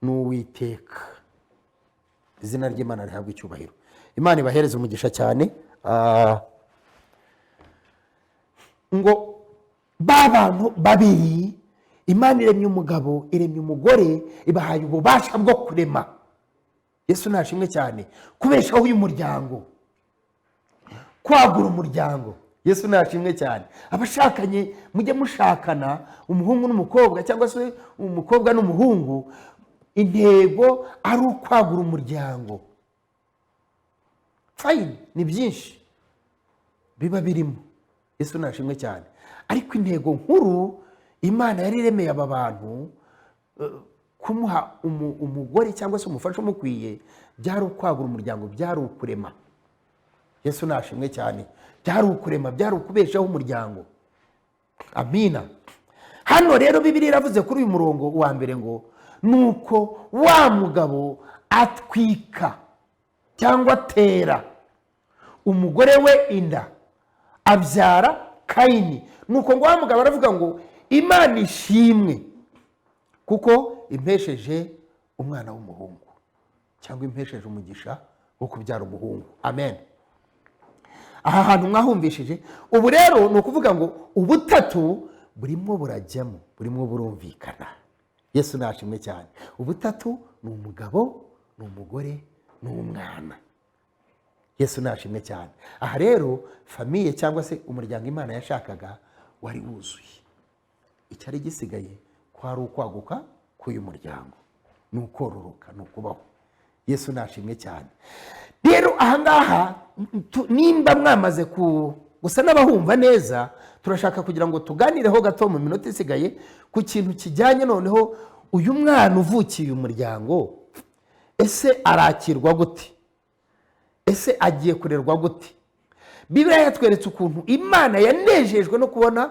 n'Uwiteka. Izina ry'Imana rihabwa icyubahiro. Imana ibahereza umugisha cyane. Ngo babantu babiri, Imana iremye umugabo, iremye umugore, ibahaye ububasha bwo kurema. Yesu nashimwe cyane. Kubeshaho uyu muryango, kwagura umuryango. Yesu nashimwe cyane. Abashakanye mujye mushakana, umuhungu n'umukobwa cyangwa se umukobwa n'umuhungu, intego ari ukwagura umuryango. Fine, ni byinshi biba birimo. Yesu nashimwe cyane. Ariko intego nkuru Imana yari iremeye aba bantu kumuha umugore cyangwa se umufasha umukwiye, byari ukwagura umuryango, byari ukurema. Yesu nashimwe cyane. Byari ukurema, byari ukubeshaho umuryango. Amina. Hano rero Bibiliya iravuze kuri uyu murongo wa mbere ngo nuko wa mugabo atwika cyangwa atera umugore we inda, abyara Kayini. Nuko ngo wa mugabo aravuga ngo Imana ishimwe kuko impesheje umwana w'umuhungu, cyangwa impesheje umugisha wo kubyara umuhungu. Amen. Aha hantu mwahumvishije. Ubu rero ni ukuvuga ngo ubutatu burimo burajyamo, burimo burumvikana. Yesu nashimwe cyane. Ubutatu ni umugabo, ni umugore, ni umwana. Yesu nashimwe cyane. Aha rero famiye cyangwa se umuryango Imana yashakaga wari wuzuye. Icyari gisigaye kwari ukwaguka k'uyu muryango, ni ukororoka, ni ukubaho. Yesu nashimwe cyane. Rero ahangaha nimba mwamaze gusa n'abahumva neza, turashaka kugira ngo tuganireho gato mu minota isigaye ku kintu kijyanye noneho uyu mwana uvukiye umuryango, ese arakirwa gute? Ese agiye kurerwa gute? Bibiliya yatweretse ukuntu Imana yanejejwe no kubona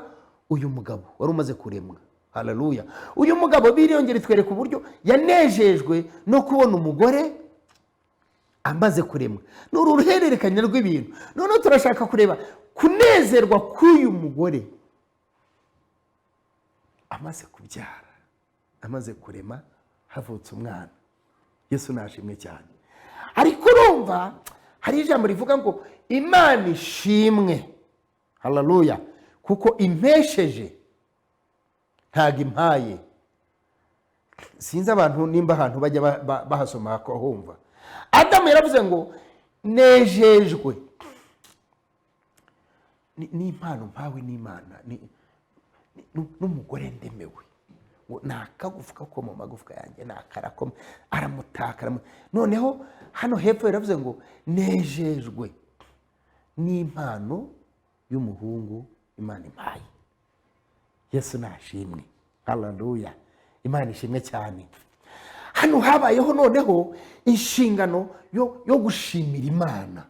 uyu mugabo wari umaze kuremwa. Haleluya. Uyu mugabo biriyongera itwereka uburyo yanejejwe no kubona umugore amaze kuremwa. Ni uruhererekanye rw'ibintu. Noneho turashaka kureba kunezerwa k'uyu mugore amaze kubyara, amaze kurema, havutse umwana. Yesu nashimwe cyane. Ariko urumva hari ijambo rivuga ngo Imana ishimwe. Haleluya. Kuko impesheje ntago impaye. Sinzi abantu nimba ahantu bajya bahasoma humva. Adamu yaravuze ngo nejejwe n'impano mpawe n'Imana, n'umugore ndemewe. Nakagufuka ko mu magufwa yanjye nakarakoma, aramutaka. Noneho hano hepfo yaravuze ngo nejejwe n'impano y'umuhungu Imana impaye. Yesu nashimwe. Haleluya. Imana ishimwe cyane. Hano habayeho noneho inshingano yo gushimira Imana.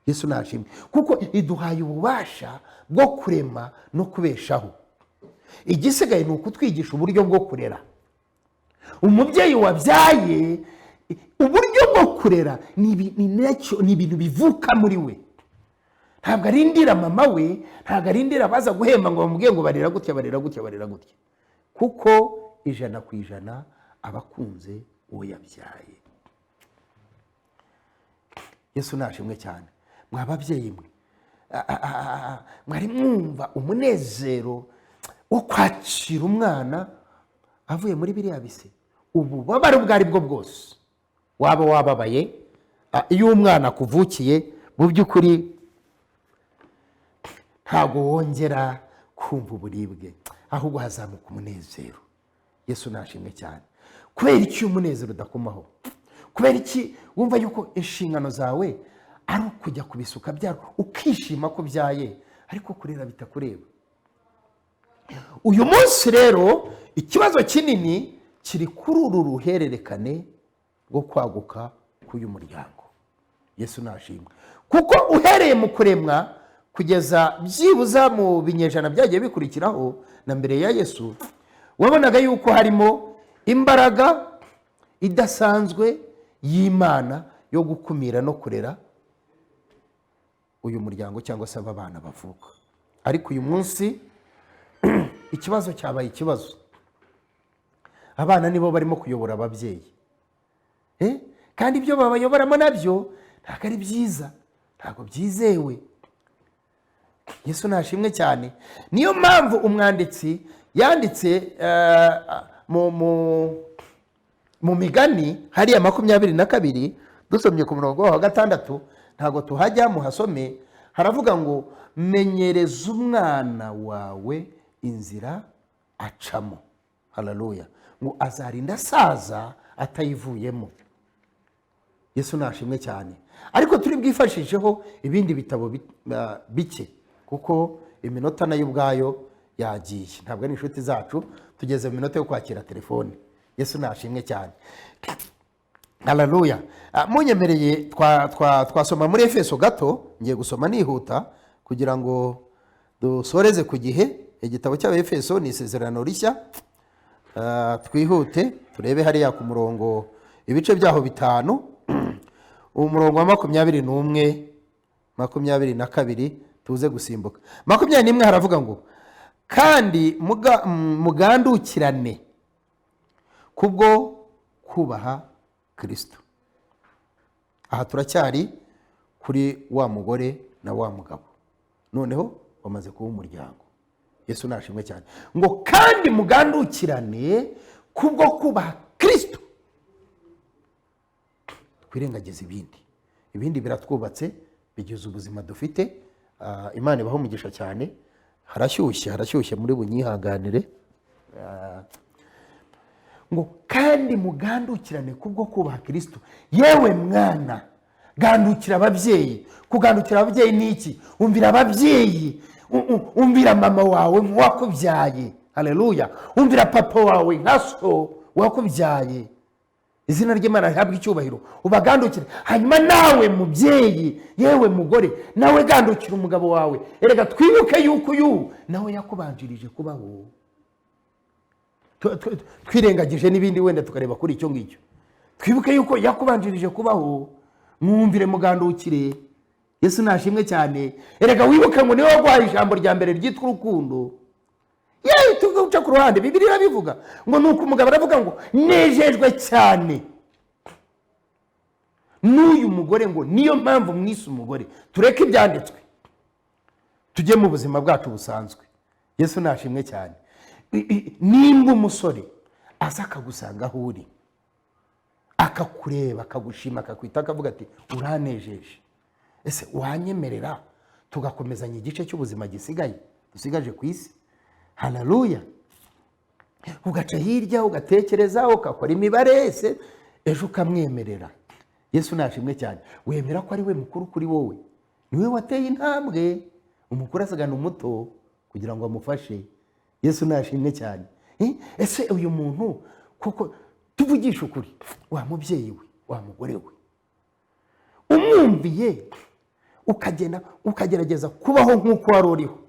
Yesu nashimwe kuko iduhaye ububasha bwo kurema no kubeshaho. Igisigaye ni ukutwigisha uburyo bwo kurera. Umubyeyi wabyaye, uburyo bwo kurera ni ibintu bivuka muri we. Ntabwo arindira mama we, ntabwo arindira abaza guhemba ngo bamubwiye ngo barera gutya barera gutya barera gutya, kuko 100% abakunze uwo yabyaye. Yesu nashimwe cyane. Mwababyeyi mwe, mwari mwumva umunezero wo kwakira umwana avuye muri biriya bise? Ububabare ubwo ari bwo bwose waba wababaye, iyo umwana kuvukiye mu by'ukuri ntabwo wongera kumva uburibwe, ahubwo hazamuka umunezero. Yesu nashimwe cyane. Kubera iki umunezero udakomaho? Kubera iki wumva yuko inshingano zawe ari ukujya kubisuka byaro ukishima ko byaye, ariko kurera bitakureba? Uyu munsi rero ikibazo kinini kiri kuri uru ruhererekane rwo kwaguka k'uyu muryango. Yesu nashimwe. Kuko uhereye mu kuremwa kugeza byibuza mu binyejana byagiye bikurikiraho na mbere ya Yesu, wabonaga yuko harimo imbaraga idasanzwe y'Imana yo gukumira no kurera uyu muryango cyangwa se aba bana bavuka. Ariko uyu munsi ikibazo cyabaye ikibazo. Abana nibo barimo kuyobora ababyeyi, kandi ibyo babayoboramo nabyo ntabwo ari byiza, ntabwo byizewe. Yesu nashimwe cyane. Niyo mpamvu umwanditsi yanditse mu migani hariya 22 dusomye ku murongo wa 6, ntabwo tuhajya muhasome. Haravuga ngo menyereza umwana wawe inzira acamo. Haleluya. Ngo azarinda asaza atayivuyemo. Yesu nashimwe cyane. Ariko turi bwifashisheho ibindi bitabo bike kuko iminota nayo ubwayo yagiye, ntabwo ari inshuti zacu. Tugeze mu minota yo kwakira telefone. Yesu nashimwe cyane. Haleluya. Munyemereye twasoma muri Efeso gato, ngiye gusoma nihuta kugira ngo dusoreze ku gihe. Igitabo cy'Efeso ni isezerano rishya. Twihute turebe hariya ku murongo ibice byaho 5, umurongo wa 21, 22 tuze gusimbuka. 21 haravuga ngo kandi mugandukirane kubwo kubaha Kristo. Aha turacyari kuri wa mugore na wa mugabo, noneho bamaze kuba umuryango. Yesu nashimwe cyane ngo kandi mugandukirane kubwo kubaha Kristo. Twirengagiza ibindi biratwubatse, bigize ubuzima dufite. Imana ibaho umugisha cyane. Harashyushye muri bunyihanganire. Ngo kandi mugandukirane kubwo kubaha Kristo. Yewe mwana, gandukira ababyeyi. Kugandukira ababyeyi ni iki? Umvira ababyeyi, umvira mama wawe wakubyaye. Haleluya. Umvira papa wawe nka so wakubyaye. Izina ry'Imana rihabwa icyubahiro. Ubagandukire. Hanyuma nawe mubyeyi, yewe mugore, nawe gandukira umugabo wawe. Erega twibuke yuko uyu nawe yakubanjirije kubaho. Twirengagije n'ibindi wenda tukareba kuri icyo ngicyo. Twibuke yuko yakubanjirije kubaho. Mwumvire mugandukire. Yesu nashimwe cyane. Erega wibuke ngo niwe waguhaye ijambo rya mbere ryitwa urukundo. Tuguca ku ruhande, Bibiliya irabivuga ngo nuko umugabo aravuga ngo nejejwe cyane n'uyu mugore, ngo niyo mpamvu mwise umugore. Tureke ibyanditswe tujye mu buzima bwacu busanzwe. Yesu nashimwe cyane. Nimba umusore aza akagusanga aho uri, akakureba, akagushima, akakwita, akavuga ati uranejeje, ese wanyemerera tugakomezanya igice cy'ubuzima dusigaje ku isi? Haleluya. Ugaca hirya ugatekereza, ugakora imibare, ese ejo ukamwemerera. Yesu nashimwe cyane. Wemera ko ari we mukuru kuri wowe, niwe wateye intambwe. Umukuru asagana umuto kugira ngo amufashe. Yesu nashimwe cyane. Ese uyu muntu kuko tuvugisha ukuri, wa mubyeyi we, wa mugore we, umwumviye ukagerageza kubaho nk'uko wari uriho,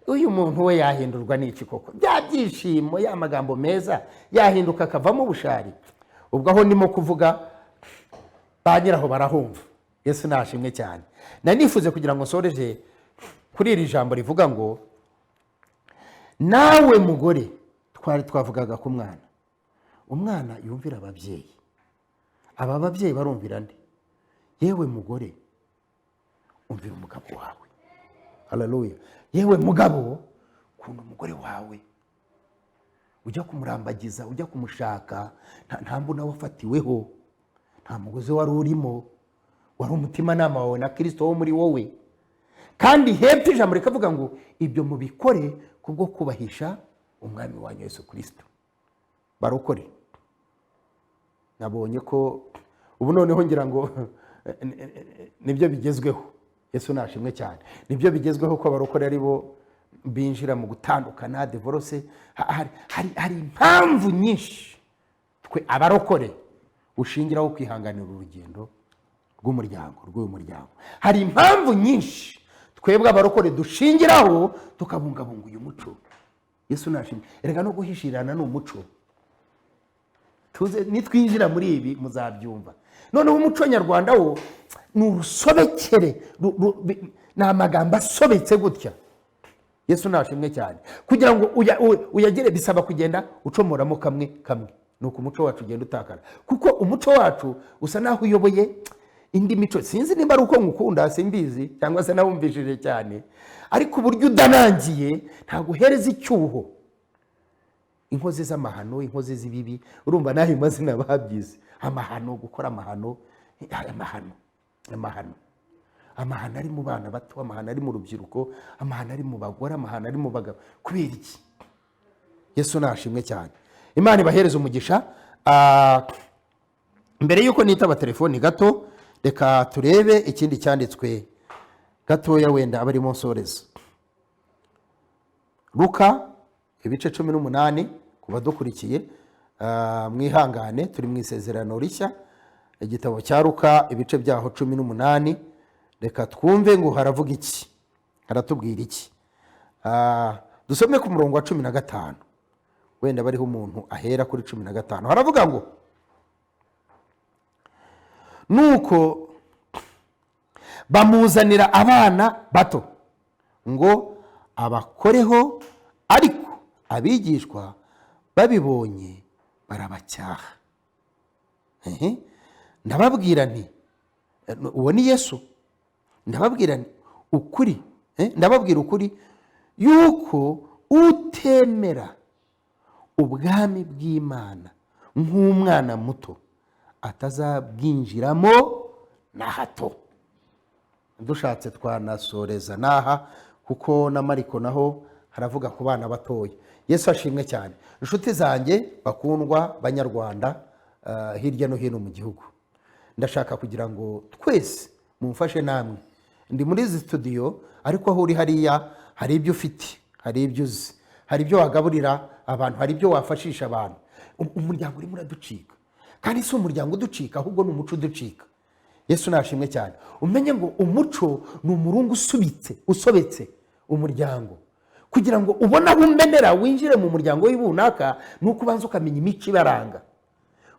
uyu muntu we yahindurwa n'iki koko? Bya byishimo, ya magambo meza yahinduka akavamo ubushari. Ubwo aho ndimo kuvuga bageraho barahumva. Yesu nashimwe cyane. Nifuze kugira ngo nsoreje kuri iri jambo rivuga ngo nawe mugore, twari twavugaga ku umwana yumvira ababyeyi. Aba babyeyi barumvira nde? Yewe mugore, umvira umugabo wawe. Haleluya. Yewe mugabo, kunda umugore wawe, ujya kumurambagiza, ujya kumushaka, nta mbuna wafatiweho, nta mugozi wari urimo, wari umutimanama wawe na Kristo wo muri wowe. Kandi hepfo ijambo rikavuga ngo ibyo mubikore kubwo kubahisha umwami wanyu Yesu Kristo. Barokore. Nabonye ko ubu noneho ngira ngo nibyo bigezweho. Yesu nashimwe cyane. Nibyo bigezweho ko abarokore ari bo binjira mu gutandukana, divorce. Hari impamvu nyinshi twe abarokore ushingiraho kwihanganira urugendo rw'uyu muryango. Hari impamvu nyinshi twebwe abarokore dushingiraho tukabungabunga uyu muco. Yesu nashimwe. Erega no guhishirana ni umuco. Nitwinjira muri ibi muzabyumva. Noneho umuco nyarwanda wo ni urusobekere, ni amagambo asobetse gutya. Yesu nashimwe cyane. Kugira ngo uyagere bisaba kugenda ucomoramo kamwe. Nuko umuco wacu ugenda utakara. Kuko umuco wacu usa naho uyoboye indi mico. Sinzi nimba ari uko ngukunda, simbizi, cyangwa se nawumvishije cyane. Ariko uburyo udanangiye ntabwo uhereza icyuho inkozi z'amahano, inkozi z'ibibi. Urumva naho amazina babyize amahano, gukora amahano ari mu bana bato, amahano ari mu rubyiruko, amahano ari mu bagore, amahano ari mu bagabo. Kubera iki? Yesu nashimwe cyane. Imana ibahereza umugisha. Mbere yuko nitaba telefoni gato, reka turebe ikindi cyanditswe gatoya wenda abarimo nsoreza. Luka ibice 18 kubadukurikiye, mwihangane, turi mu isezerano rishya, igitabo cya Luka ibice byaho 18. Reka twumve ngo haravuga iki, haratubwira iki. Dusome ku murongo wa 15, wenda bariho umuntu ahera kuri 15. Haravuga ngo nuko bamuzanira abana bato ngo abakoreho, ariko abigishwa babibonye barabacyaha. Ndababwira nti, uwo ni Yesu, ndababwira nti ukuri, ndababwira ukuri yuko utemera ubwami bw'Imana nk'umwana muto atazabwinjiramo na hato. Dushatse twanasoreza naha, kuko na Mariko naho haravuga ku bana batoya. Yesu ashimwe cyane. Inshuti zanjye bakundwa banyarwanda hirya no hino mu gihugu, ndashaka kugira ngo twese mumfashe namwe. Ndi muri izi studio, ariko aho uri hariya hari ibyo ufite, hari ibyo uzi, hari ibyo wagaburira abantu, hari ibyo wafashisha abantu. Umuryango urimo uraducika, kandi si umuryango uducika, ahubwo ni umuco uducika. Yesu nashimwe cyane. Umenye ngo umuco ni umurungu usobetse umuryango. Kugira ngo ubone aho umenera winjire mu muryango w'ibunaka, nuko ubanza ukamenya imico ibaranga.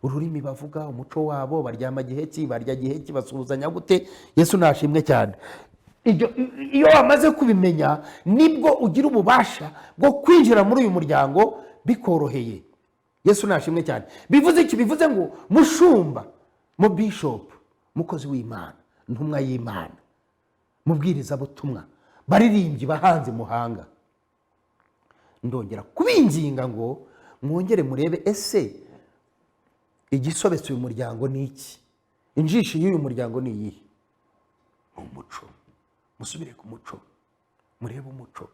Ururimi bavuga, umuco wabo, baryama giheki, barya giheki, basuhuzanya gute. Yesu nashimwe cyane. Iyo wamaze kubimenya, nibwo ugira ububasha bwo kwinjira muri uyu muryango bikoroheye. Yesu nashimwe cyane. Bivuze iki? Bivuze ngo mushumba, mu bishop, mukozi w'Imana, ntumwa y'Imana, mubwiriza butumwa, baririmbyi, bahanze muhanga, ndongera kubinginga ngo mwongere murebe, ese igisobetse uyu muryango ni iki? Injishi y'uyu muryango ni iyihe? Umuco. Musubire ku muco, murebe umuco.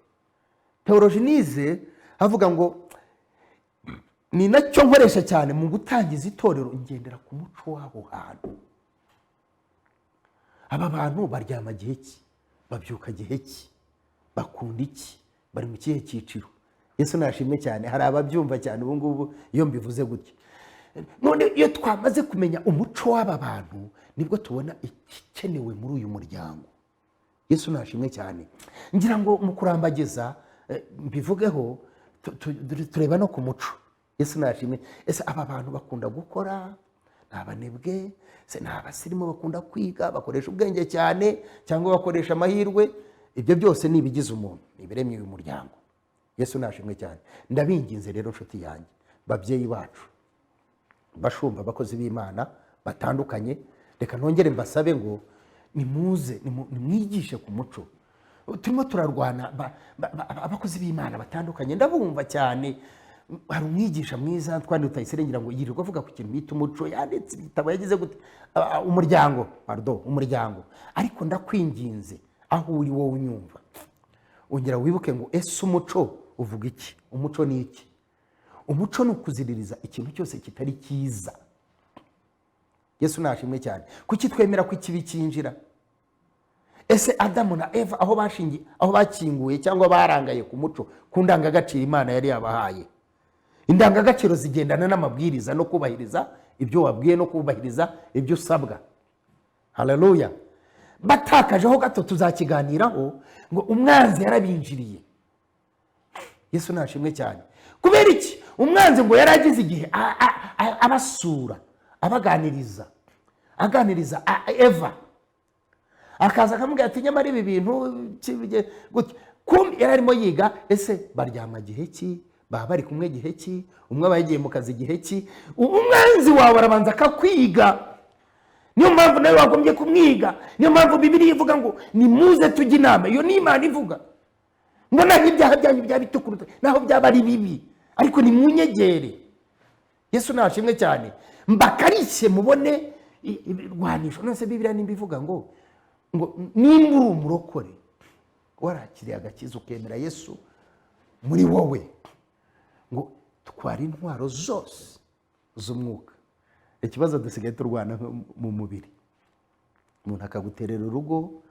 Theology nize havuga ngo ni nacyo nkoresha cyane mu gutangiza itorero, ngendera ku muco w'aho hantu. Aba bantu baryama giheki, babyuka giheki, bakunda iki, bari mu kihe cyiciro? Yesu nashimwe cyane. Hari ababyumva cyane ubu ngubu iyo mbivuze gutya. None iyo twamaze kumenya umuco w'aba bantu, nibwo tubona ikikenewe muri uyu muryango. Yesu nashimwe cyane. Ngira ngo mu kurambagiza mbivugeho, tureba no ku muco. Yesu nashimwe. Ese aba bantu bakunda gukora, ni abanebwe, se ni abasirimu bakunda kwiga, bakoresha ubwenge cyane, cyangwa bakoresha amahirwe? Ibyo byose ni ibigize umuntu, ni ibiremye uyu muryango. Yesu nashimwe cyane. Ndabinginze rero nshuti yanjye, babyeyi bacu, bashumba, abakozi b'Imana batandukanye, reka nongere mbasabe ngo nimuze nimwigishe ku muco. Turimo turarwana abakozi b'Imana batandukanye, ndabumva cyane. Hari umwigisha mwiza Twandi Rutayisire, ngira ngo yirirwa avuga ku kintu bita umuco, yanditse ibitabo, yagize gute umuryango. Ariko ndakwinginze, aho uri wowe unyumva, ongera wibuke ngo ese umuco uvuga iki? Umuco ni iki? Umuco ni ukuziririza ikintu cyose kitari cyiza. Yesu nashimwe cyane. Kuki twemera ko ikibi cyinjira? Ese Adamu na Eva aho bakinguye cyangwa barangaye ku muco, ku ndangagaciro Imana yari yabahaye. Indangagaciro zigendana n'amabwiriza no kubahiriza ibyo wabwiye no kubahiriza ibyo usabwa. Haleluya. Batakajeho gato tuzakiganiraho ngo umwanzi yarabinjiriye. Yesu nashimwe cyane. Kubera iki? Umwanzi ngo yaragize igihe abasura, abaganiriza, Eva. Akaza akamubwira ati, nyamara ibi bintu gutya. Kumbi yari arimo yiga, ese baryama giheki, baba bari kumwe giheki, umwe aba yagiye mu kazi giheki. Umwanzi wawe arabanza akakwiga. Niyo mpamvu nawe wagombye kumwiga. Niyo mpamvu Bibiliya ivuga ngo nimuze tujye inama. Iyo ni Imana ivuga ngo naho ibyaha byanyu byaba bitukuruta, naho byaba ari bibi, ariko nimunyegere. Yesu nashimwe cyane. Mbakarishe mubone irwanisho. None se Bibiliya nimba ivuga ngo nimba uri umurokore, warakiriye agakiza, ukemera Yesu muri wowe, ngo twara intwaro zose z'umwuka. Ikibazo dusigaye turwana mu mubiri. Umuntu akaguterera urugo,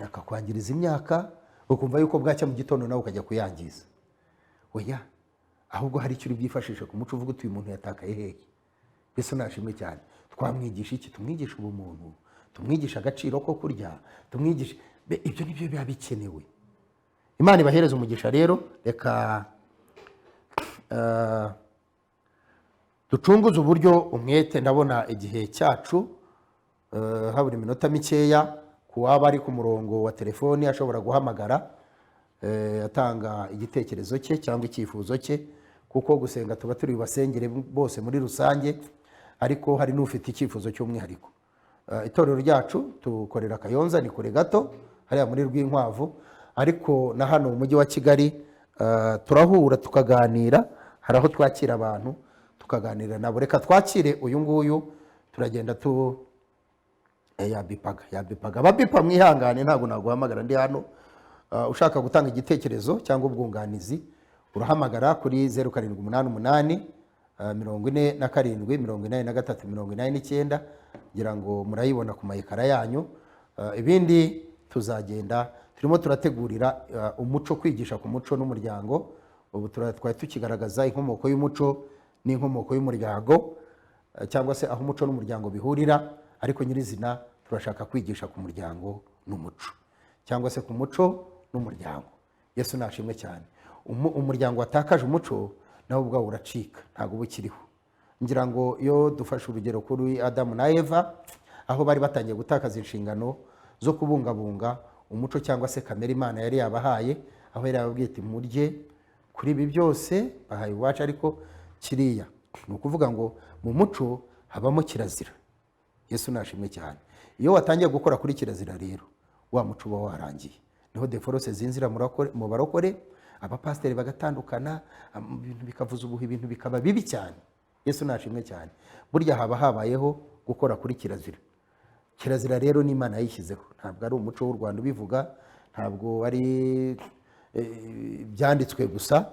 akakwangiriza imyaka, ukumva yuko bwacya mu gitondo nawe ukajya kuyangiza. Oya, ahubwo hari icyo uri bwifashishe ku muco, uvuga uti uyu muntu yatakaye hehe. Yesu nashimwe cyane. Twamwigisha iki? Tumwigisha ubumuntu, tumwigisha agaciro ko kurya, tumwigisha. Ibyo nibyo biba bikenewe. Imana ibahereze umugisha rero. Reka ducunguze uburyo umwete. Ndabona igihe cyacu habura iminota mikeya. Kuwaba ari ku murongo wa telefoni ashobora guhamagara atanga igitekerezo cye cyangwa icyifuzo cye, kuko gusenga tuba turi basengere bose muri rusange, ariko hari n'ufite icyifuzo cy'umwihariko. Itorero ryacu tukorera Kayonza, ni kure gato hariya muri Rwinkwavu, ariko na hano mu mujyi wa Kigali turahura tukaganira, hari aho twakira abantu tukaganira nabo. Reka twakire uyu nguyu, turagenda yabipaga ababipa mwihangane, ntabwo naguhamagara ndi hano. Ushaka gutanga igitekerezo cyangwa ubwunganizi urahamagara kuri 0788 47 83 89, ngira ngo murayibona ku mayekara yanyu. Ibindi tuzagenda turimo turategurira umuco, kwigisha ku muco n'umuryango. Ubu twari tukigaragaza inkomoko y'umuco n'inkomoko y'umuryango, cyangwa se aho umuco n'umuryango bihurira, ariko nyirizina turashaka kwigisha ku muryango n'umuco, cyangwa se ku muco n'umuryango. Yesu nashimwe cyane. Umuryango watakaje umuco nawo ubwawo uracika, ntabwo bukiriho. Ngira ngo iyo dufashe urugero kuri Adamu na Eva, aho bari batangiye gutakaza inshingano zo kubungabunga umuco cyangwa se kamere Imana yari yabahaye, aho yari yababwiye ati murye kuri ibi byose bahaye ubwacu, ariko kiriya ni ukuvuga ngo mu muco habamo kirazira. Yesu nashimwe cyane. Iyo watangiye gukora kuri kirazira rero, wa muco uba warangiye. Niho deforose zinzira mu barokore, abapasiteri bagatandukana, ibintu bikavuza ubuhe, ibintu bikaba bibi cyane. Yesu nashimwe cyane. Burya haba habayeho gukora kuri kirazira. Kirazira rero ni Imana yayishyizeho, ntabwo ari umuco w'u Rwanda ubivuga, ntabwo ari byanditswe gusa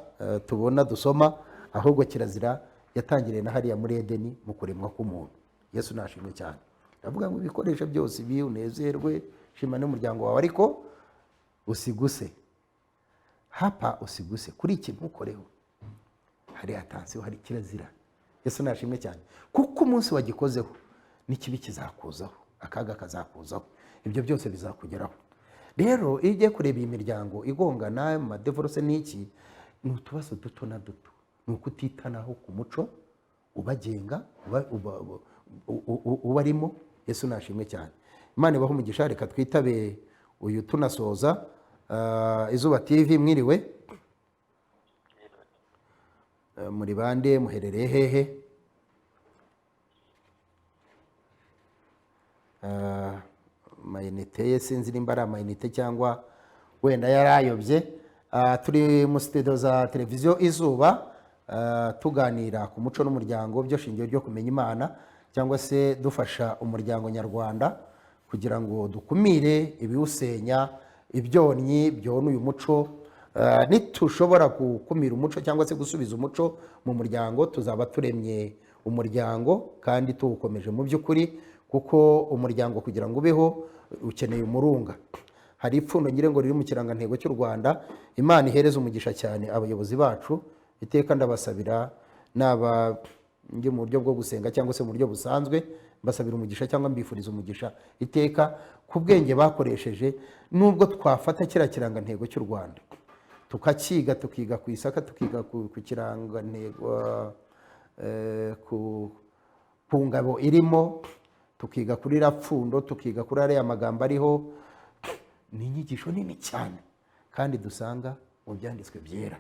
tubona dusoma, ahubwo kirazira yatangiriye na hariya muri Edeni mu kuremwa k'umuntu. Yesu nashimwe cyane. Ndavuga ngo ibikoresho byose ibi unezerwe, shima n'umuryango wawe, ariko usiguse hapa, usiguse kuri iki ntukoreho, hari atansiyo, hari kirazira. Yesu nashimwe cyane, kuko umunsi wagikozeho n'ikibi kizakuzaho, akaga kazakuzaho, ibyo byose bizakugeraho. Rero iyo ugiye kureba iyi miryango igongana mu madevorose n'iki, ni utubazo duto na duto, ni ukutitanaho ku muco ubagenga ubarimo. Yesu nashimwe cyane. Imana ibaho umugisha. Reka twitabe uyu tunasoza. Izuba TV, mwiriwe, muri bande, muherereye hehe? Mayinite ye sinzi nimba ari amayinite cyangwa wenda yarayobye. Turi mu studio za televiziyo Izuba, tuganira ku muco n'umuryango, byo shingiro ryo kumenya Imana, cyangwa se dufasha umuryango nyarwanda kugira ngo dukumire ibiwusenya, ibyonnyi byona uyu muco. Nitushobora gukumira umuco cyangwa se gusubiza umuco mu muryango, tuzaba turemye umuryango kandi tuwukomeje mu by'ukuri, kuko umuryango kugira ngo ubeho ukeneye umurunga. Hari ipfundo ngire ngo riri mu kirangantego cy'u Rwanda. Imana ihereze umugisha cyane abayobozi bacu, iteka ndabasabira, naba nge mu buryo bwo gusenga cyangwa se mu buryo busanzwe, mbasabira umugisha cyangwa mbifuriza umugisha iteka ku bwenge bakoresheje. Nubwo twafata kiriya kirangantego cy'u Rwanda tukakiga, tukiga ku Isaka, tukiga ku kirangantego, ku ngabo irimo, tukiga kuri rapfundo, tukiga kuri ariya magambo ariho, ni inyigisho nini cyane kandi dusanga mu byanditswe byera.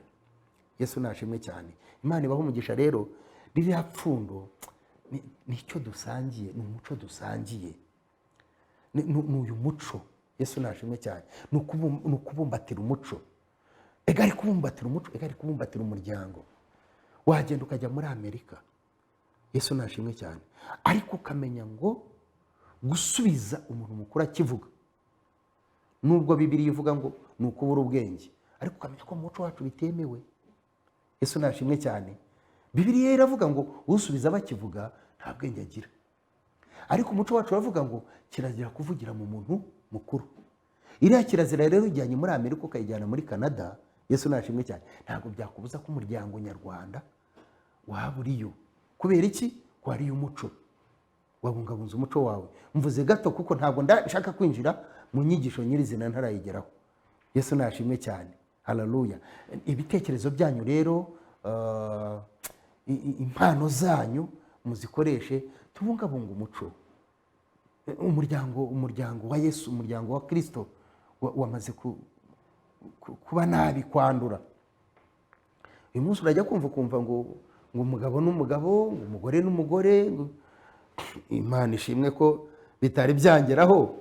Yesu nashimwe cyane. Imana ibaho umugisha. Rero ririya pfundo ni icyo dusangiye, ni umuco dusangiye, ni uyu muco. Yesu nashimwe cyane. Ni ukubumbatira umuco. Ega ari kubumbatira umuco, ega ari kubumbatira umuryango. Wagenda ukajya muri Amerika, Yesu nashimwe cyane, ariko ukamenya ngo gusubiza umuntu mukuru akivuga, nubwo Bibiliya ivuga ngo ni ukubura ubwenge, ariko ukamenya ko mu muco wacu bitemewe. Yesu nashimwe cyane. Bibiliya iravuga ngo usubiza bakivuga nta bwenge agira, ariko umuco wacu uravuga ngo kirazira kuvugira mu muntu mukuru. Iriya kirazira rero ujyanye muri Amerika ukayijyana muri Canada, Yesu nashimwe cyane, ntabwo byakubuza ko umuryango nyarwanda waba uriyo. Kubera iki? Ko ari umuco, wabungabunza umuco wawe. Mvuze gato kuko ntabwo ndashaka kwinjira mu nyigisho nyirizina ntarayigeraho. Yesu nashimwe cyane. Haleluya. Ibitekerezo byanyu rero, impano zanyu muzikoreshe, tubungabunga umuco. Umuryango wa Yesu, umuryango wa Kristo wamaze kuba nabi, kwandura. Uyu munsi urajya kumva ngo umugabo n'umugabo, ngo umugore n'umugore, Imana ishimwe ko bitari byangeraho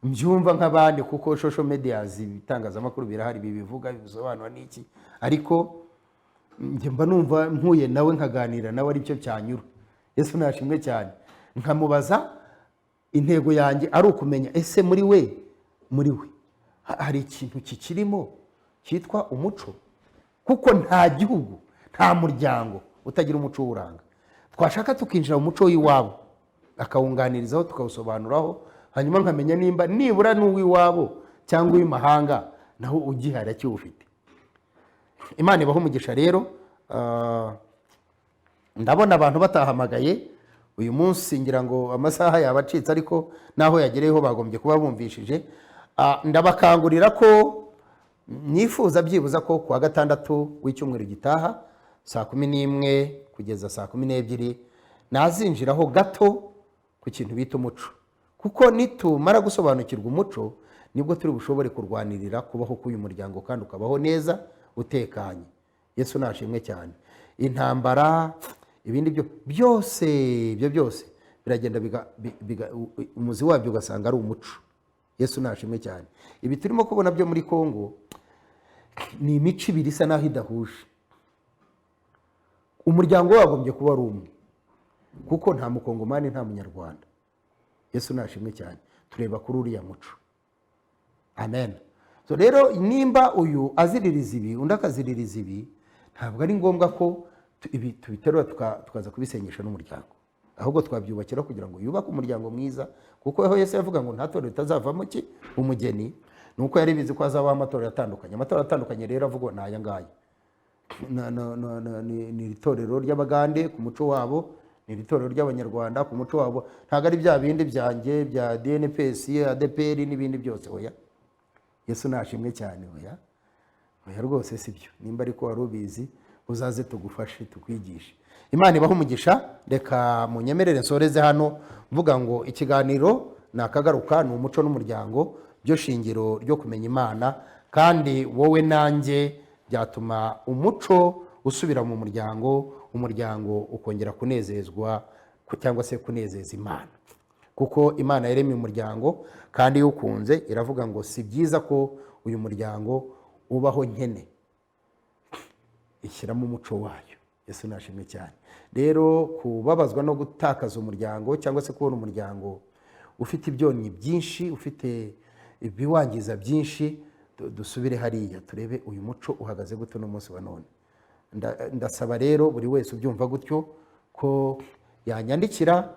mbyumva nk'abandi, kuko social media ibitangazamakuru birahari bibivuga bisobanura n'iki, ariko njye mba numva mpuye nawe nkaganira nawe aricyo cyanyura. Yesu nashimwe cyane, nkamubaza intego yanjye ari ukumenya ese muri we hari ikintu kikirimo cyitwa umuco, kuko nta gihugu nta muryango utagira umuco uwuranga. Twashaka tukinjira mu muco w'iwabo akawunganirizaho tukawusobanuraho, hanyuma nkamenya nimba nibura n'uw'iwabo cyangwa uw'imahanga naho ugihari akiwufite. Imana ibaho umugisha rero. Ndabona abantu batahamagaye uyu munsi, ngira ngo amasaha yabacitse, ariko naho yagereyeho bagombye kuba bumvishije. Ndabakangurira ko nifuza byibuza ko kuwa gatandatu w'icyumweru gitaha saa 11 kugeza saa 12 nazinjiraho gato ku kintu bita umuco, kuko nitumara gusobanukirwa umuco nibwo turi bushobore kurwanirira kubaho k'uyu muryango kandi ukabaho neza utekanye. Yesu nashimwe cyane. Intambara ibindi byose biragenda umuzi wabyo ugasanga ari umuco. Yesu nashimwe cyane. Ibi turimo kubona byo muri Kongo ni imico ibiri isa naho idahuje. Umuryango wagombye kuba ari umwe, kuko nta mukongomani nta munyarwanda. Yesu nashimwe cyane. Tureba kuri uriya muco. Amen. So rero nimba uyu aziririza ibi undi akaziririza ibi, ntabwo ari ngombwa ko ibi tubiterura tukaza kubisenyesha n'umuryango, ahubwo twabyubakira kugira ngo yubake umuryango mwiza. Kuko aho Yesu yavuga ngo nta torero ritazavamo umugeni, nuko yari bizi ko hazabaho amatorero atandukanye. Amatorero atandukanye rero avugwa ni aya ngaya. Ni itorero ry'Abagande ku muco wabo, ni itorero ry'Abanyarwanda ku muco wabo. Ntabwo ari bya bindi byanjye bya DNPS, ADPR n'ibindi byose. Oya, Yesu nashimwe cyane. Oya rwose sibyo. Nimba ariko wari ubizi uzaze tugufashe tukwigishe. Imana ibaho umugisha. Reka munyemerere nsoreze hano mvuga ngo ikiganiro nakagaruka ni umuco n'umuryango, byo shingiro ryo kumenya Imana, kandi wowe nanjye byatuma umuco usubira mu muryango, umuryango ukongera kunezezwa cyangwa se kunezeza Imana, kuko Imana yaremye umuryango kandi iyo ukunze iravuga ngo si byiza ko uyu muryango ubaho nkene, ishyiramo umuco wayo. Yesu nashimwe cyane. Rero kubabazwa no gutakaza umuryango cyangwa se kubona umuryango ufite ibyonnyi byinshi, ufite ibiwangiza byinshi, dusubire hariya turebe uyu muco uhagaze gute no munsi wa none. Ndasaba rero buri wese ubyumva gutyo ko yanyandikira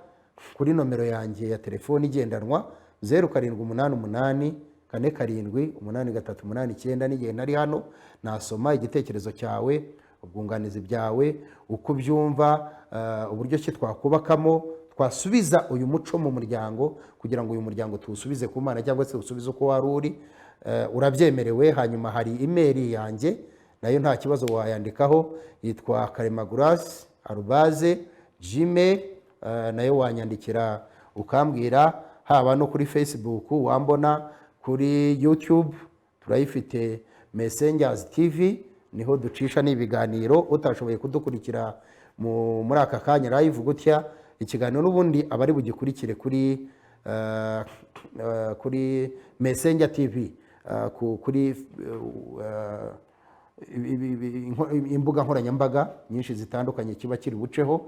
kuri nomero yanjye ya telefoni igendanwa 0788 4783889. n'igihe nari hano nasoma igitekerezo cyawe, ubwunganizi byawe, uko byumva, uburyo ki twakubakamo twasubiza uyu muco mu muryango, kugira ngo uyu muryango tuwusubize ku Mana cyangwa se usubize uko wari uri. Urabyemerewe. Hanyuma hari email yanjye nayo nta kibazo wayandikaho, yitwa karimagurace@gmail. Nayo wanyandikira ukambwira, haba no kuri Facebook wambona, kuri YouTube turayifite Messengers TV, niho ducisha n'ibiganiro. Utashoboye kudukurikira muri aka kanya live gutya, ikiganiro n'ubundi abari bugikurikire kuri Messenger TV, kuri imbuga nkoranyambaga nyinshi zitandukanye kiba kiri buceho,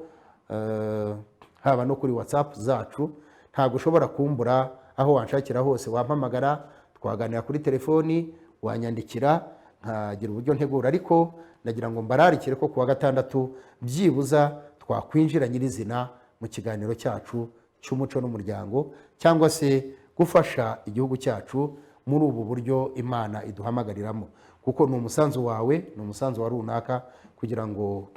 haba no kuri WhatsApp zacu. Ntabwo ushobora kumbura, aho wanshakira hose wampamagara, twaganira kuri telefoni, wanyandikira nkagira uburyo ntegura. Ariko ndagira ngo mbararikire ko kuwa gatandatu byibuza twakwinjira nyirizina mu kiganiro cyacu cy'umuco n'umuryango, cyangwa se gufasha igihugu cyacu muri ubu buryo Imana iduhamagariramo, kuko ni umusanzu wawe, ni umusanzu wa runaka, kugira ngo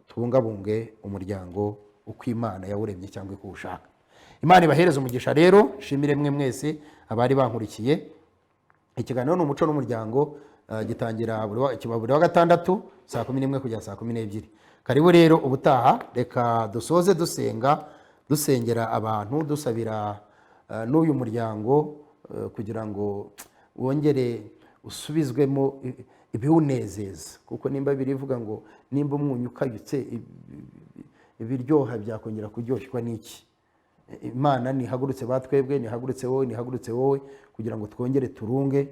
tubungabunge umuryango uko Imana yawuremye cyangwa uko ushaka. Imana ibahereze umugisha rero. Shimire mwe mwese abari bankurikiye. Ikiganiro ni umuco n'umuryango, gitangira buri wa gatandatu saa 11 kugera saa 12. Karibu rero ubutaha. Reka dusoze dusengera abantu, dusabira n'uyu muryango kugira ngo wongere usubizwemo ibiwunezeza, kuko nimba birivuga ngo nimba umunyu ukayutse ibiryoha byakongera kuryoshwa n'iki? Imana nihagurutse batwebwe, nihagurutse wowe, nihagurutse wowe, kugira ngo twongere turunge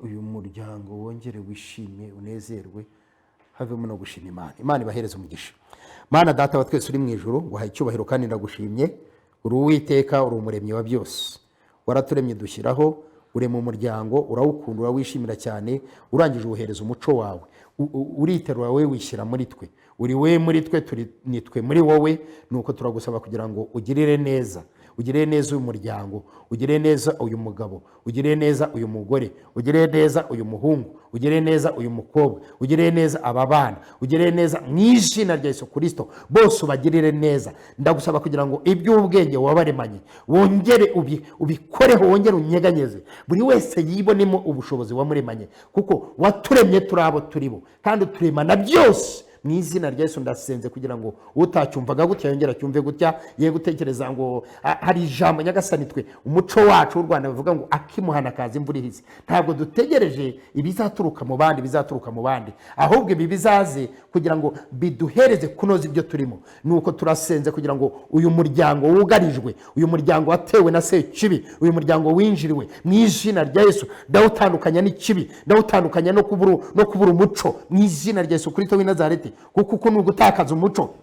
uyu muryango, wongere wishime unezerwe, havemo no gushima Imana. Imana ibahereze umugisha. Mana Data wa twese uri mu ijuru, nguhaye icyubahiro kandi ndagushimye. Uri Uwiteka, uri umuremyi wa byose, waraturemye dushyiraho, urema umuryango, urawukunda, urawishimira cyane, urangije uwohereza umuco wawe, uriterura wowe wishyira muri twe, uri we muri twe, turi nitwe muri wowe. Nuko turagusaba kugira ngo ugirire neza uyu muryango, ugirire neza uyu mugabo, ugirire neza uyu mugore, ugirire neza uyu muhungu, ugirire neza uyu mukobwa, ugirire neza aba bana, ugirire neza mu izina rya Yesu Kristo, bose ubagirire neza. Ndagusaba kugira ngo iby'ubwenge wabaremanye wongere ubikoreho, wongere unyeganyeze, buri wese yibonemo ubushobozi wamuremanye, kuko waturemye turi abo turibo, kandi uturemana byose. Mu izina rya Yesu ndasenze kugira ngo utacyumvaga gutya yongera cyumve gutya, ye gutekereza ngo hari ijambo Nyagasani twe umuco wacu w'u Rwanda bavuga ngo akimuhana kaza imvura ihise. Ntabwo dutegereje ibizaturuka mu bandi, ahubwo ibi bizaze kugira ngo biduhereze kunoza ibyo turimo. Nuko turasenze kugira ngo uyu muryango wugarijwe, uyu muryango watewe na sekibi, uyu muryango winjiriwe, mu izina rya Yesu ndawutandukanya n'ikibi, ndawutandukanya no kubura umuco, mu izina rya Yesu Kristo w'i Nazareti. Kuko ni ugutakaza umuco.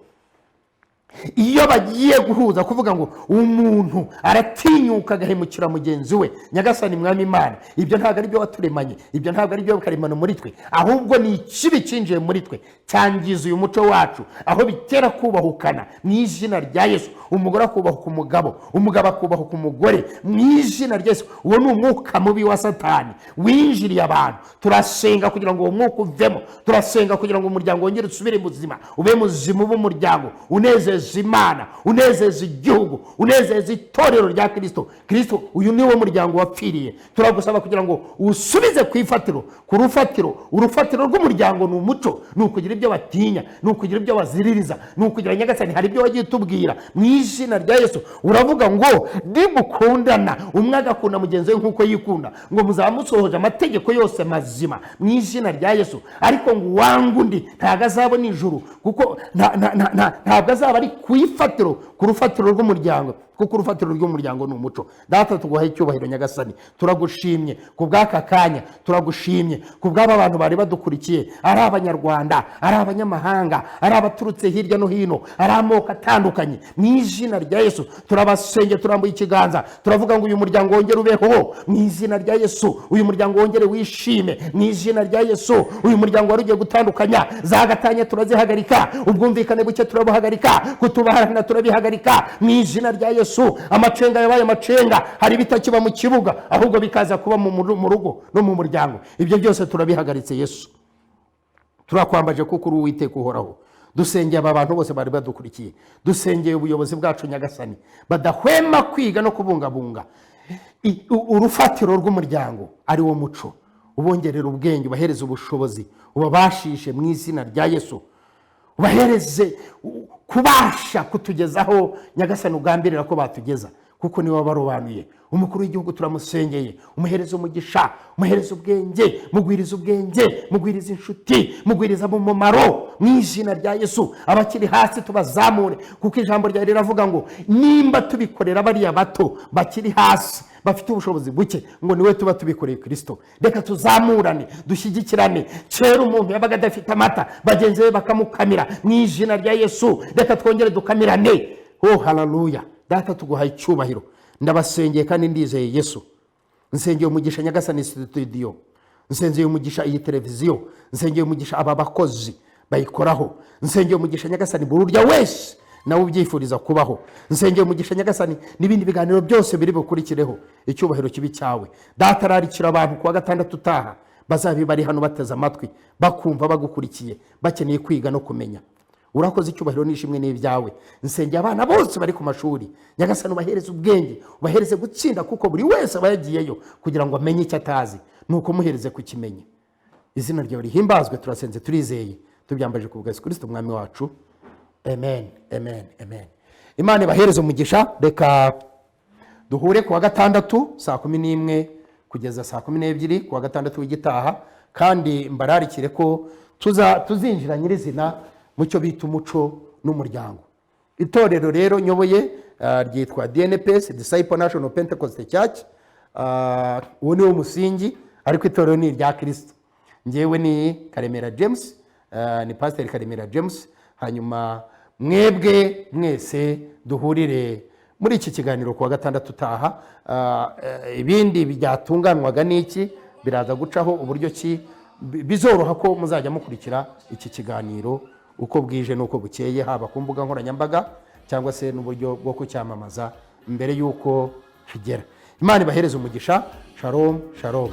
Iyo bagiye guhuza kuvuga ngo umuntu aratinyuka agahemukira mugenzi we, Nyagasani Mwami Imana, ibyo ntabwo ari byo waturemanye, ibyo ntabwo ari byo karemano muri twe, ahubwo ni ikibi cyinjiye muri twe, cyangiza uyu muco wacu, aho bitera kubahukana. Mu izina rya Yesu, umugore akubahuka umugabo, umugabo akubahuka umugore, mu izina rya Yesu. Uwo ni umwuka mubi wa Satani winjiriye abantu. Turasenga kugira ngo uwo mwuka uvemo, turasenga kugira ngo umuryango wongere usubire muzima, ube muzima, ube umuryango unezeza Imana, unezeza igihugu, unezeza itorero rya Kristo. Uyu ni wo muryango wapfiriye. Turagusaba kugira ngo usubize ku ifatiro, ku urufatiro rw'umuryango ni umuco, ni ukugira ibyo batinya, ni ukugira ibyo baziririza, ni ukugira Nyagasani hari ibyo wagiye tubwira. Mu izina rya Yesu uravuga ngo nimukundana, umwe agakunda mugenzi we nk'uko yikunda, ngo muzaba musohoje amategeko yose mazima, mu izina rya Yesu. Ariko ngo uwanga undi ntabwo azabona ijuru, kuko ntabwo azaba ari ku ifatiro, ku rufatiro rw'umuryango, kuko urufatiro rw'umuryango ni umuco. Data tuguhaye icyubahiro Nyagasani, turagushimye ku bw'aka kanya, turagushimye ku bw'aba bantu bari badukurikiye, ari Abanyarwanda, ari abanyamahanga, ari abaturutse hirya no hino, ari amoko atandukanye. Mu izina rya Yesu turabasenge, turambuye ikiganza, turavuga ngo uyu muryango wongere ubeho, mu izina rya Yesu. Uyu muryango wongere wishime, mu izina rya Yesu. Uyu muryango wari ugiye gutandukanya, za gatanya turazihagarika, ubwumvikane buke turabuhagarika, kutubahana turabihagarika, mu izina rya Yesu. Amacenga yabaye amacenga, hari bitakiba mu kibuga, ahubwo bikaza kuba mu rugo no mu muryango. Ibyo byose turabihagaritse Yesu. Turakwambaje kuko uri Uwiteka uhoraho. Dusengeye aba bantu bose bari badukurikiye, dusengeye ubuyobozi bwacu Nyagasani, badahwema kwiga no kubungabunga urufatiro rw'umuryango ari wo muco. Ubongerera ubwenge, ubahereze ubushobozi, ubabashishe mu izina rya Yesu. Ubahereze kubasha kutugezaho Nyagasani ugambirira ko batugeza, kuko niwe wabarobanuye. Umukuru w'igihugu turamusengeye, umuhereze umugisha, umuhereze ubwenge, mugwiriza ubwenge, mugwiriza inshuti, mugwiriza mu mumaro, mu izina rya Yesu. Abakiri hasi tubazamure, kuko ijambo rya riravuga ngo nimba tubikorera bariya bato bakiri hasi bafite ubushobozi buke, ngo niwe tuba tubikoreye Kristo. Reka tuzamurane, dushyigikirane. Kera umuntu yabaga adafite amata, bagenzi be bakamukamira, mu izina rya Yesu. Reka twongere dukamirane. Oh haleluya. Data tuguhaye icyubahiro, ndabasengeye kandi ndizeye Yesu. Nsengeye umugisha Nyagasani studio, nsengeye umugisha iyi televiziyo, nsengeye umugisha aba bakozi bayikoraho, nsengeye umugisha Nyagasani bururya wese nawe ubyifuriza kubaho, nsengeye umugisha Nyagasani n'ibindi biganiro byose biri bukurikireho. Icyubahiro kibi cyawe Data. Ararikira abantu kuwa gatandatu utaha, bazabi bari hano bateze amatwi, bakumva, bagukurikiye, bakeneye kwiga no kumenya. Urakoze, icyubahiro n'ishimwe n'ibyawe. Nsengeye abana bose bari ku mashuri, Nyagasani ubahereze ubwenge, ubahereze gutsinda, kuko buri wese aba yagiyeyo kugira ngo amenye icyo atazi, nuko muhereze kukimenya. Izina ryawe rihimbazwe, turasenze turizeye, tubyambaje ku bwa Yesu Kristo umwami wacu. Amen, amen, amen. Imana ibahereze umugisha. Reka duhure kuwa gatandatu saa 11 kugeza saa 12 kuwa gatandatu w'igitaha, kandi mbararikire ko tuzinjira nyirizina mu cyo bita umuco n'umuryango. Itorero rero nyoboye ryitwa DNPS, Disciple National Pentecostal Church. Uwo ni wo musingi, ariko itorero ni irya Kristo. Njyewe ni Karemera James, ni Pastor Karemera James. Hanyuma mwebwe mwese duhurire muri iki kiganiro kuwa gatandatu utaha. Ibindi byatunganwaga n'iki biraza gucaho uburyo ki bizoroha ko muzajya mukurikira iki kiganiro uko bwije n'uko bukeye, haba ku mbuga nkoranyambaga cyangwa se n'uburyo bwo kucyamamaza mbere y'uko kigera. Imana ibahereze umugisha. Shalom, shalom.